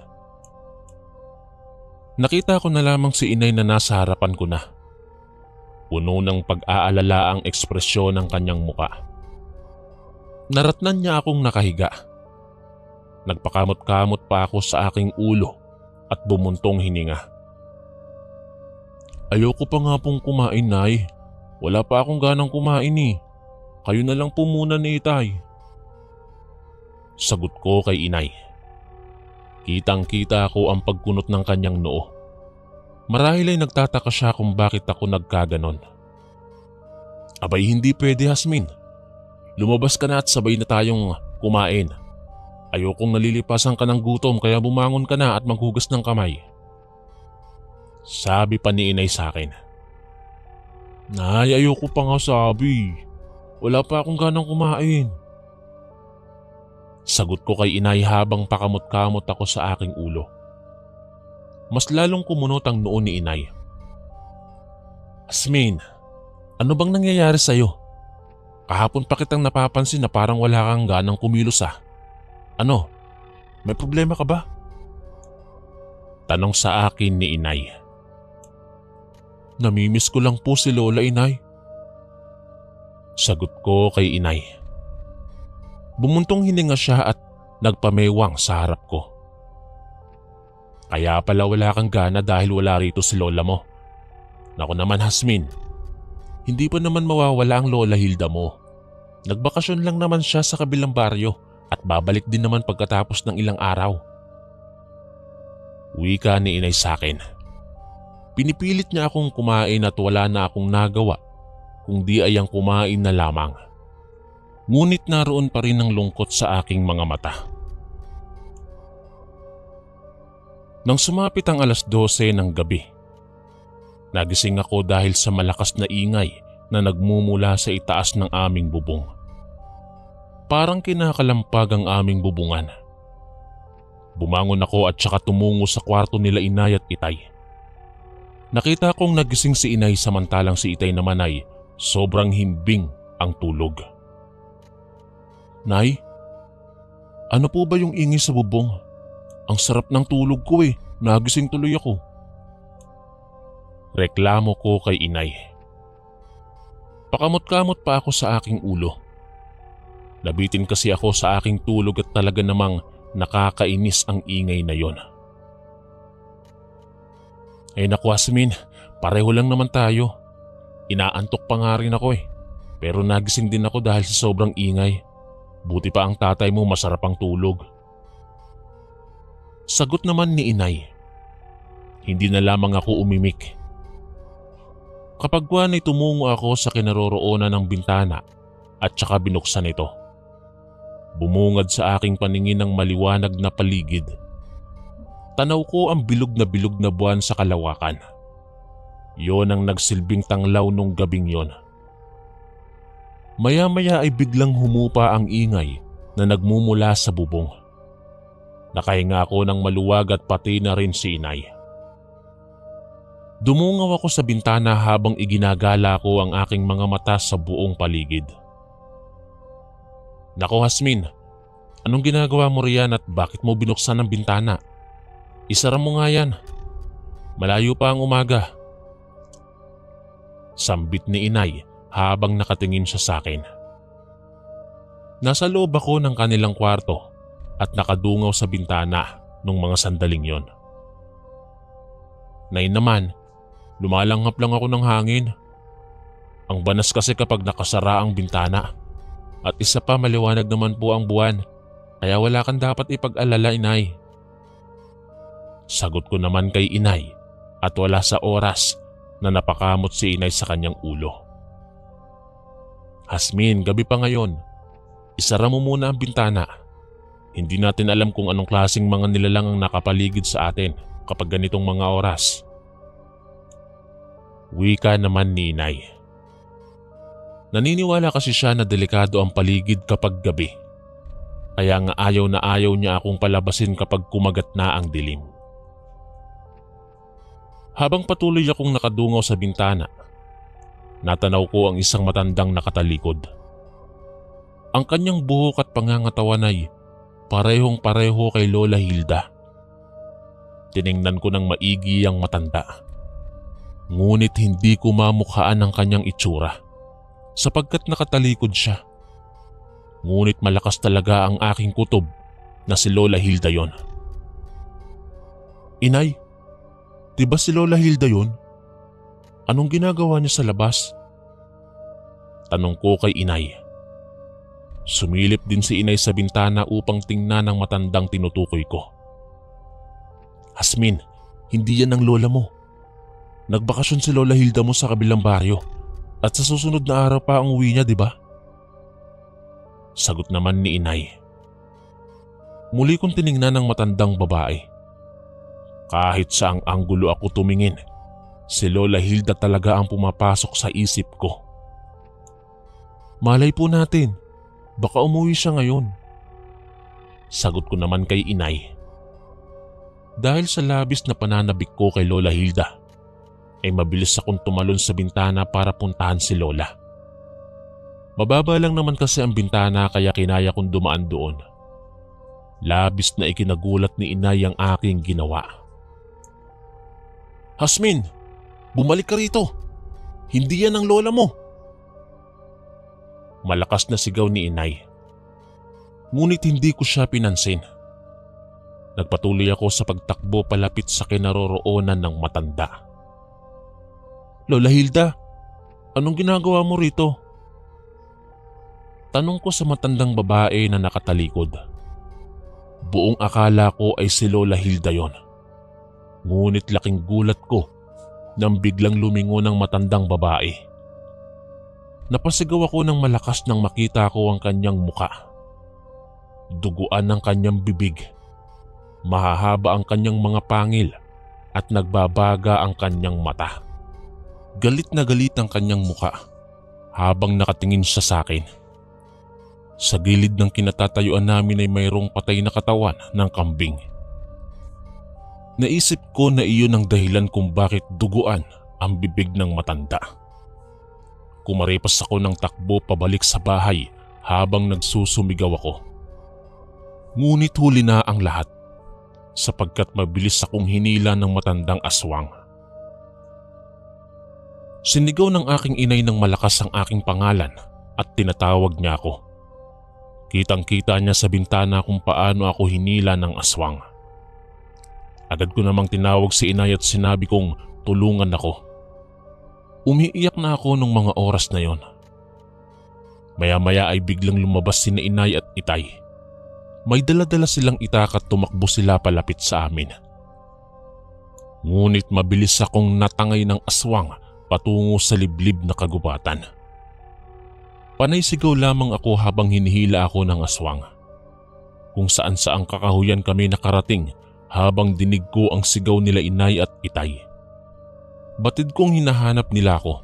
Nakita ko na lamang si Inay na nasa harapan ko na. Puno ng pag-aalala ang ekspresyon ng kanyang muka. Naratnan niya akong nakahiga. Nagpakamot-kamot pa ako sa aking ulo at bumuntong hininga. Ayoko pa nga pong kumain, Nay. Wala pa akong ganang kumain eh. Kayo na lang po muna ni Itay. Sagot ko kay Inay. Kitang-kita ko ang pagkunot ng kanyang noo. Marahil ay nagtataka siya kung bakit ako nagkaganon. Abay, hindi pwede, Hasmin. Lumabas ka na at sabay na tayong kumain. Ayokong nalilipasan ka ng gutom kaya bumangon ka na at maghugas ng kamay. Sabi pa ni Inay sa akin. Nay, ayoko pa nga sabi. Wala pa akong ganang kumain. Sagot ko kay Inay habang pakamot-kamot ako sa aking ulo. Mas lalong kumunot ang noo ni Inay. Hasmin, ano bang nangyayari sa'yo? Kahapon pa kitang napapansin na parang wala kang ganang kumilos ah. Ano? May problema ka ba? Tanong sa akin ni Inay. Namimiss ko lang po si Lola, Inay. Sagot ko kay Inay. Bumuntong hininga siya at nagpamewang sa harap ko. Kaya pala wala kang gana dahil wala rito si Lola mo. Naku naman, Hasmin. Hindi pa naman mawawala ang Lola Hilda mo. Nagbakasyon lang naman siya sa kabilang baryo at babalik din naman pagkatapos ng ilang araw. Wika ni Inay sa akin. Pinipilit niya akong kumain at wala na akong nagawa kung di ay ang kumain na lamang. Ngunit naroon pa rin ang lungkot sa aking mga mata. Nang sumapit ang 12:00 ng gabi, nagising ako dahil sa malakas na ingay na nagmumula sa itaas ng aming bubong. Parang kinakalampag ang aming bubungan. Bumangon ako at saka tumungo sa kwarto nila Inay at Itay. Nakita kong nagising si Inay samantalang si Itay naman ay sobrang himbing ang tulog. Nay, ano po ba yung ingay sa bubong? Ang sarap ng tulog ko eh, nagising tuloy ako. Reklamo ko kay Inay. Pakamot-kamot pa ako sa aking ulo. Nabitin kasi ako sa aking tulog at talaga namang nakakainis ang ingay na yon. Ay naku, Hasmin, pareho lang naman tayo. Inaantok pa nga rin ako eh. Pero nagising din ako dahil sa sobrang ingay. Buti pa ang tatay mo masarap ang tulog. Sagot naman ni inay. Hindi na lamang ako umimik. Kapagwan ay tumungo ako sa kinaroroonan ng bintana at saka binuksan ito. Bumungad sa aking paningin ng maliwanag na paligid. Tanaw ko ang bilog na buwan sa kalawakan. Yon ang nagsilbing tanglaw nung gabing yon. Maya-maya ay biglang humupa ang ingay na nagmumula sa bubong. Nakahinga ako ng maluwag at pati na rin si inay. Dumungaw ako sa bintana habang iginagala ko ang aking mga mata sa buong paligid. Nako Hasmin, anong ginagawa mo riyan at bakit mo binuksan ang bintana? Isara mo nga yan. Malayo pa ang umaga. Sambit ni inay habang nakatingin siya sa akin. Nasa loob ako ng kanilang kwarto at nakadungaw sa bintana nung mga sandaling yon. Nay naman, lumalanghap lang ako ng hangin. Ang banas kasi kapag nakasara ang bintana. At isa pa maliwanag naman po ang buwan, kaya wala kang dapat ipag-alala inay. Sagot ko naman kay inay at wala sa oras na napakamot si inay sa kanyang ulo. Hasmin, gabi pa ngayon. Isara mo muna ang bintana. Hindi natin alam kung anong klaseng mga nilalang ang nakapaligid sa atin kapag ganitong mga oras. Wika naman ni inay. Naniniwala kasi siya na delikado ang paligid kapag gabi. Kaya nga ayaw na ayaw niya akong palabasin kapag kumagat na ang dilim. Habang patuloy akong nakadungaw sa bintana, natanaw ko ang isang matandang nakatalikod. Ang kanyang buhok at pangangatawan ay parehong-pareho kay Lola Hilda. Tiningnan ko ng maigi ang matanda. Ngunit hindi ko mamukhaan ang kanyang itsura sapagkat nakatalikod siya. Ngunit malakas talaga ang aking kutob na si Lola Hilda yon. Inay, di ba si Lola Hilda yon? Anong ginagawa niya sa labas? Tanong ko kay inay. Sumilip din si inay sa bintana upang tingnan ang matandang tinutukoy ko. Hasmin, hindi yan ang lola mo. Nagbakasyon si Lola Hilda mo sa kabilang baryo at sa susunod na araw pa ang uwi niya, di ba? Sagot naman ni inay. Muli kong tiningnan ang matandang babae. Kahit saang anggulo ako tumingin, si Lola Hilda talaga ang pumapasok sa isip ko. Malay po natin, baka umuwi siya ngayon. Sagot ko naman kay inay. Dahil sa labis na pananabik ko kay Lola Hilda, ay mabilis akong tumalon sa bintana para puntahan si Lola. Mababa lang naman kasi ang bintana kaya kinaya kong dumaan doon. Labis na ikinagulat ni inay ang aking ginawa. Hasmin, bumalik ka rito. Hindi yan ang lola mo. Malakas na sigaw ni inay. Ngunit hindi ko siya pinansin. Nagpatuloy ako sa pagtakbo palapit sa kinaroroonan ng matanda. Lola Hilda, anong ginagawa mo rito? Tanong ko sa matandang babae na nakatalikod. Buong akala ko ay si Lola Hilda yon. Ngunit laking gulat ko nang biglang lumingon ang matandang babae. Napasigaw ako ng malakas nang makita ko ang kanyang muka. Duguan ang kanyang bibig. Mahahaba ang kanyang mga pangil at nagbabaga ang kanyang mata. Galit na galit ang kanyang muka habang nakatingin siya sa akin. Sa gilid ng kinatatayuan namin ay mayroong patay na katawan ng kambing. Naisip ko na iyon ang dahilan kung bakit duguan ang bibig ng matanda. Kumaripas ako ng takbo pabalik sa bahay habang nagsusumigaw ako. Ngunit huli na ang lahat sapagkat mabilis akong hinila ng matandang aswang. Sinigaw ng aking inay ng malakas ang aking pangalan at tinatawag niya ako. Kitang-kita niya sa bintana kung paano ako hinila ng aswang. Agad ko namang tinawag si inay at sinabi kong tulungan ako. Umiiyak na ako nung mga oras na yon. Maya-maya ay biglang lumabas sina inay at itay. May dala-dala silang itak at tumakbo sila palapit sa amin. Ngunit mabilis akong natangay ng aswang patungo sa liblib na kagubatan. Panay sigaw lamang ako habang hinihila ako ng aswang. Kung saan-saang kakahuyan kami nakarating habang dinig ko ang sigaw nila inay at itay. Batid kong hinahanap nila ako.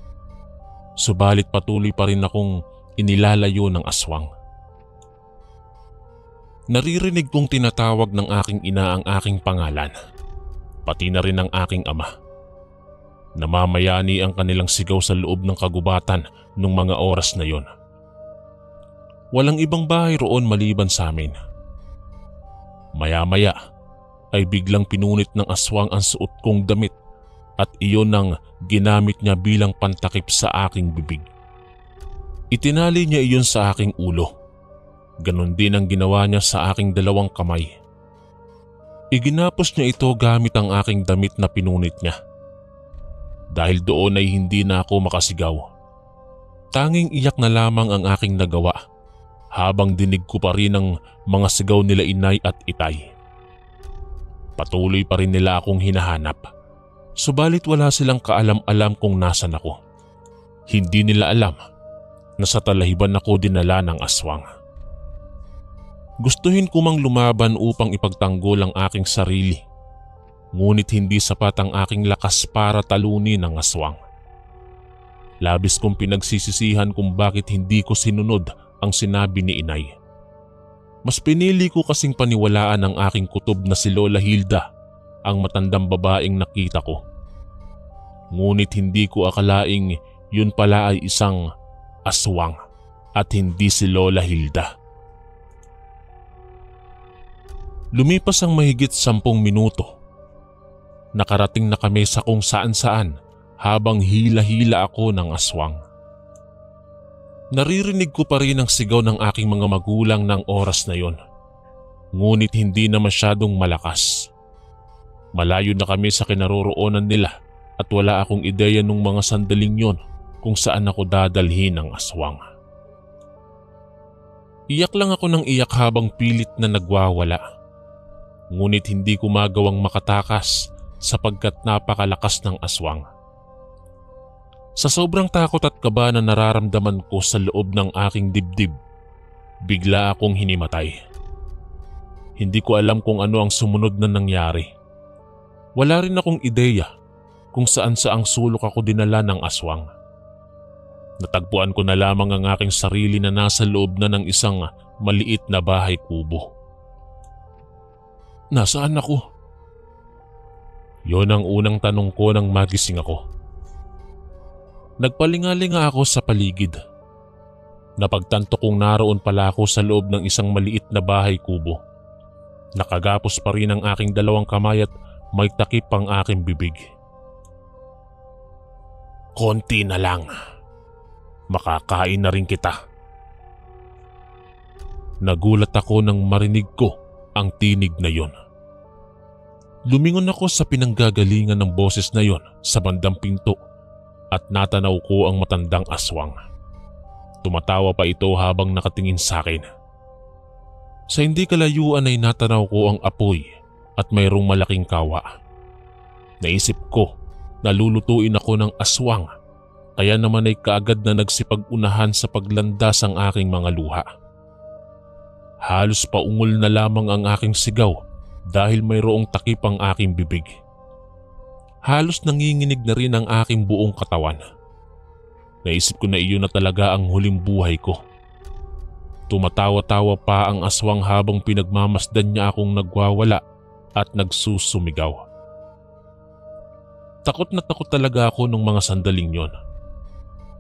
Subalit patuloy pa rin akong inilalayo ng aswang. Naririnig kong tinatawag ng aking ina ang aking pangalan, pati na rin ang aking ama. Namamayani ang kanilang sigaw sa loob ng kagubatan nung mga oras na yon. Walang ibang bahay roon maliban sa amin. Maya-maya ay biglang pinunit ng aswang ang suot kong damit at iyon ang ginamit niya bilang pantakip sa aking bibig. Itinali niya iyon sa aking ulo. Ganon din ang ginawa niya sa aking dalawang kamay. Iginapos niya ito gamit ang aking damit na pinunit niya. Dahil doon ay hindi na ako makasigaw. Tanging iyak na lamang ang aking nagawa habang dinig ko pa rin ang mga sigaw nila inay at itay. Patuloy pa rin nila akong hinahanap. Subalit wala silang kaalam-alam kung nasan ako. Hindi nila alam na sa talahiban ako dinala ng aswang. Gustuhin ko mang lumaban upang ipagtanggol ang aking sarili. Ngunit hindi sapat ang aking lakas para talunin ang aswang. Labis kong pinagsisisihan kung bakit hindi ko sinunod ang sinabi ni inay. Mas pinili ko kasing paniwalaan ang aking kutob na si Lola Hilda, ang matandang babaeng nakita ko. Ngunit hindi ko akalaing yun pala ay isang aswang at hindi si Lola Hilda. Lumipas ang mahigit 10 minuto. Nakarating na kami sa kung saan-saan habang hila-hila ako ng aswang. Naririnig ko pa rin ang sigaw ng aking mga magulang ng oras na yon. Ngunit hindi na masyadong malakas. Malayo na kami sa kinaroroonan nila at wala akong ideya nung mga sandaling yon kung saan ako dadalhin ng aswang. Iyak lang ako ng iyak habang pilit na nagwawala. Ngunit hindi ko magawang makatakas sapagkat napakalakas ng aswang. Sa sobrang takot at kaba na nararamdaman ko sa loob ng aking dibdib, bigla akong hinimatay. Hindi ko alam kung ano ang sumunod na nangyari. Wala rin akong ideya kung saan saang sulok ako dinala ng aswang. Natagpuan ko na lamang ang aking sarili na nasa loob na ng isang maliit na bahay kubo. Nasaan ako? Yon ang unang tanong ko nang magising ako. Nagpalingalinga ako sa paligid. Napagtanto kong naroon pala ako sa loob ng isang maliit na bahay kubo. Nakagapos pa rin ang aking dalawang kamay at may takip ang aking bibig. Konti na lang. Makakain na rin kita. Nagulat ako nang marinig ko ang tinig na yon. Lumingon ako sa pinanggagalingan ng boses na yon sa bandang pinto at natanaw ko ang matandang aswang. Tumatawa pa ito habang nakatingin sa akin. Sa hindi kalayuan ay natanaw ko ang apoy at mayroong malaking kawa. Naisip ko na lulutuin ako ng aswang, kaya naman ay kaagad na nagsipag-unahan sa paglandas ang aking mga luha. Halos paungol na lamang ang aking sigaw dahil mayroong takip ang aking bibig. Halos nanginginig na rin ang aking buong katawan. Naisip ko na iyon na talaga ang huling buhay ko. Tumatawa-tawa pa ang aswang habang pinagmamasdan niya akong nagwawala at nagsusumigaw. Takot na takot talaga ako nung mga sandaling yon.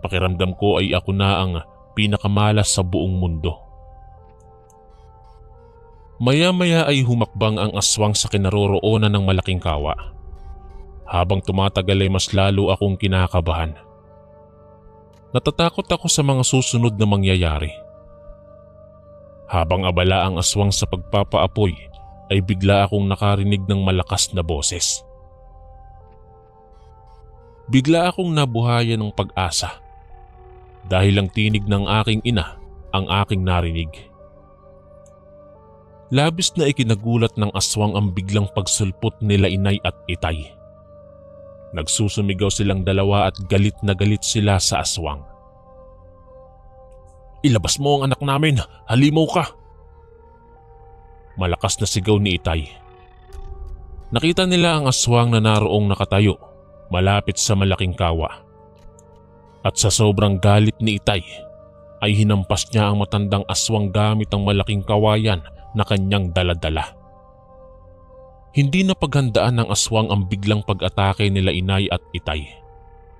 Pakiramdam ko ay ako na ang pinakamalas sa buong mundo. Maya-maya ay humakbang ang aswang sa kinaroroonan ng malaking kawa. Habang tumatagal ay mas lalo akong kinakabahan. Natatakot ako sa mga susunod na mangyayari. Habang abala ang aswang sa pagpapaapoy ay bigla akong nakarinig ng malakas na boses. Bigla akong nabuhayan ng pag-asa dahil ang tinig ng aking ina ang aking narinig. Labis na ikinagulat ng aswang ang biglang pagsulpot nila inay at itay. Nagsusumigaw silang dalawa at galit na galit sila sa aswang. "Ilabas mo ang anak namin! Halimaw ka!" Malakas na sigaw ni itay. Nakita nila ang aswang na naroong nakatayo malapit sa malaking kawa. At sa sobrang galit ni itay ay hinampas niya ang matandang aswang gamit ang malaking kawayan na kanyang daladala. Hindi na paghandaan ng aswang ang biglang pag-atake nila inay at itay.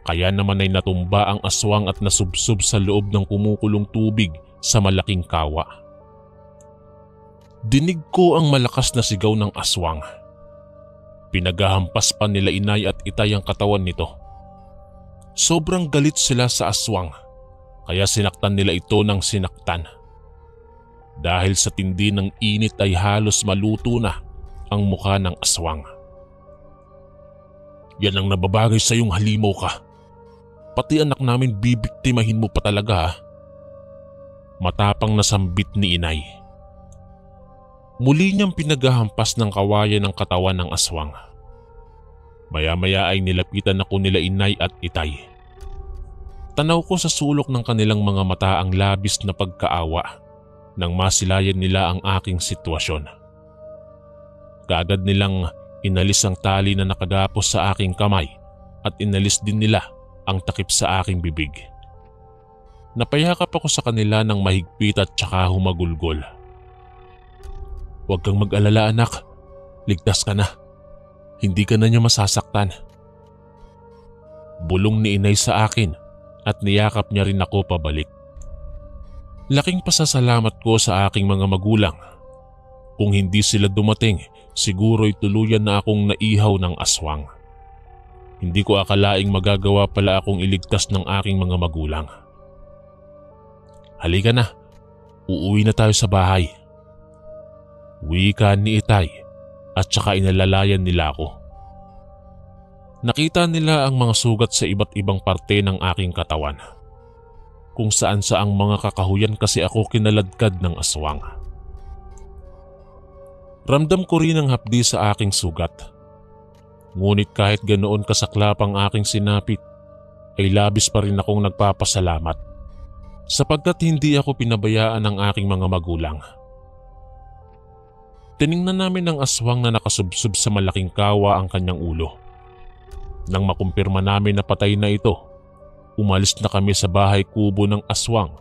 Kaya naman ay natumba ang aswang at nasubsob sa loob ng kumukulong tubig sa malaking kawa. Dinig ko ang malakas na sigaw ng aswang. Pinaghahampas pa nila inay at itay ang katawan nito. Sobrang galit sila sa aswang, kaya sinaktan nila ito ng sinaktan. Dahil sa tindi ng init ay halos maluto na ang mukha ng aswang. "Yan ang nababagay sa iyong halimaw ka. Pati anak namin bibiktimahin mo pa talaga ha?" Matapang na sambit ni inay. Muli niyang pinaghahampas ng kawayan ng katawan ng aswang. Maya-maya ay nilapitan ako nila inay at itay. Tanaw ko sa sulok ng kanilang mga mata ang labis na pagkaawa nang masilayan nila ang aking sitwasyon. Kaagad nilang inalis ang tali na nakagapos sa aking kamay at inalis din nila ang takip sa aking bibig. Napayakap ako sa kanila ng mahigpit at tsaka humagulgol. "Huwag kang mag-alala anak, ligtas ka na. Hindi ka na niya masasaktan." Bulong ni inay sa akin at niyakap niya rin ako pabalik. Laking pasasalamat ko sa aking mga magulang. Kung hindi sila dumating, siguro'y tuluyan na akong naihaw ng aswang. Hindi ko akalaing magagawa pala akong iligtas ng aking mga magulang. "Halika na, uuwi na tayo sa bahay." Wika ni itay at saka inalalayan nila ako. Nakita nila ang mga sugat sa iba't ibang parte ng aking katawan. Kung saan saang mga kakahuyan kasi ako kinaladkad ng aswang. Ramdam ko rin ang hapdi sa aking sugat. Ngunit kahit ganoon kasaklap ang aking sinapit, ay labis pa rin akong nagpapasalamat sapagkat hindi ako pinabayaan ng aking mga magulang. Tiningnan namin ang aswang na nakasubsob sa malaking kawa ang kanyang ulo. Nang makumpirma namin na patay na ito, umalis na kami sa bahay kubo ng aswang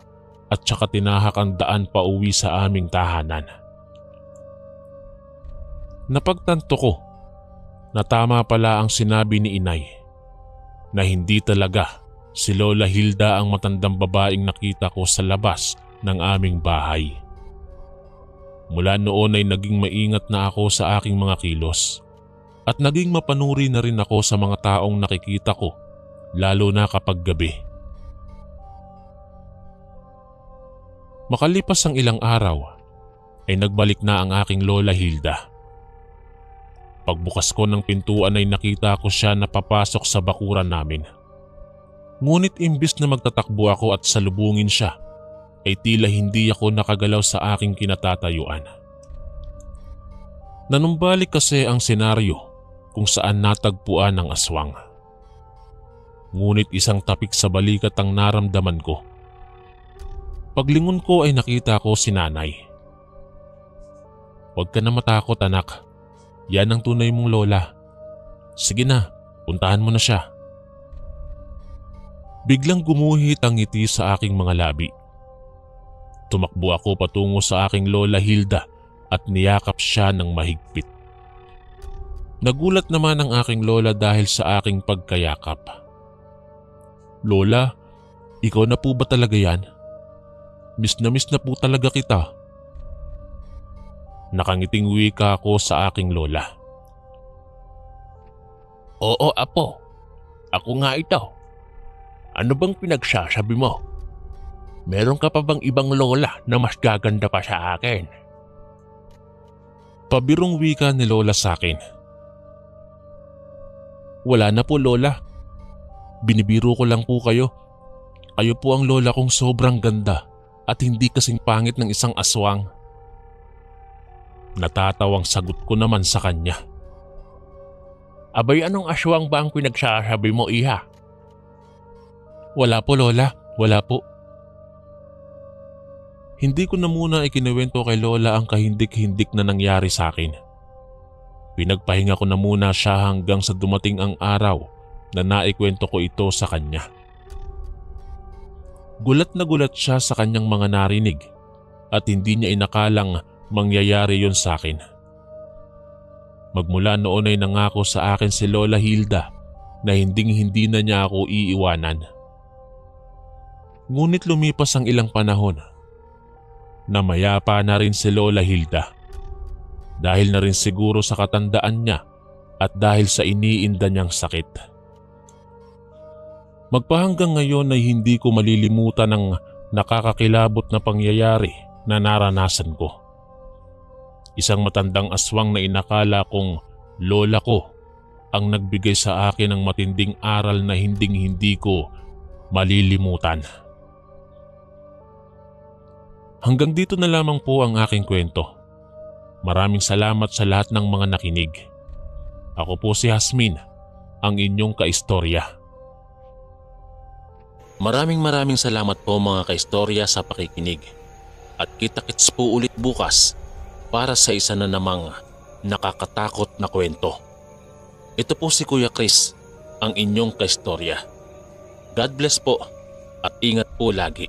at saka tinahak ang daan pa uwi sa aming tahanan. Napagtanto ko na tama pala ang sinabi ni inay na hindi talaga si Lola Hilda ang matandang babaeng nakita ko sa labas ng aming bahay. Mula noon ay naging maingat na ako sa aking mga kilos at naging mapanuri na rin ako sa mga taong nakikita ko, lalo na kapag gabi. Makalipas ang ilang araw ay nagbalik na ang aking Lola Hilda. Pagbukas ko ng pintuan ay nakita ko siya na papasok sa bakuran namin. Ngunit imbis na magtatakbo ako at salubungin siya, ay tila hindi ako nakagalaw sa aking kinatatayuan. Nanumbalik kasi ang senaryo kung saan natagpuan ang aswang. Ngunit isang tapik sa balikat ang naramdaman ko. Paglingon ko ay nakita ko si nanay. "Huwag ka na matakot anak. Yan ang tunay mong lola. Sige na, puntahan mo na siya." Biglang gumuhit ang ngiti sa aking mga labi. Tumakbo ako patungo sa aking Lola Hilda at niyakap siya ng mahigpit. Nagulat naman ang aking lola dahil sa aking pagkayakap. "Lola, ikaw na po ba talaga yan? Miss na po talaga kita." Nakangiting wika ako sa aking lola. "Oo apo, ako nga ito. Ano bang pinagsasabi mo? Meron ka pa bang ibang lola na mas gaganda pa sa akin?" Pabirong wika ni lola sa akin. "Wala na po lola. Binibiro ko lang po kayo. Kayo po ang lola kong sobrang ganda at hindi kasing pangit ng isang aswang. Natatawang sagot ko naman sa kanya. Abay, anong aswang ba ang pinagsasabi mo, iha? Wala po Lola, wala po. Hindi ko na muna ikinuwento kay Lola ang kahindik-hindik na nangyari sa akin. Pinagpahinga ko na muna siya hanggang sa dumating ang araw na naikwento ko ito sa kanya. Gulat na gulat siya sa kanyang mga narinig at hindi niya inakalang mangyayari yon sa akin. Magmula noon ay nangako sa akin si Lola Hilda na hindi na niya ako iiwanan. Ngunit lumipas ang ilang panahon. Namayapa na rin si Lola Hilda. Dahil na rin siguro sa katandaan niya at dahil sa iniinda niyang sakit. Magpahanggang ngayon ay hindi ko malilimutan ang nakakakilabot na pangyayari na naranasan ko. Isang matandang aswang na inakala kong lola ko ang nagbigay sa akin ng matinding aral na hindi ko malilimutan. Hanggang dito na lamang po ang aking kwento. Maraming salamat sa lahat ng mga nakinig. Ako po si Hasmin, ang inyong kaistorya. Maraming salamat po mga kaistorya sa pakikinig. At kita-kits po ulit bukas para sa isa na namang nakakatakot na kwento. Ito po si Kuya Chris, ang inyong kaistorya. God bless po at ingat po lagi.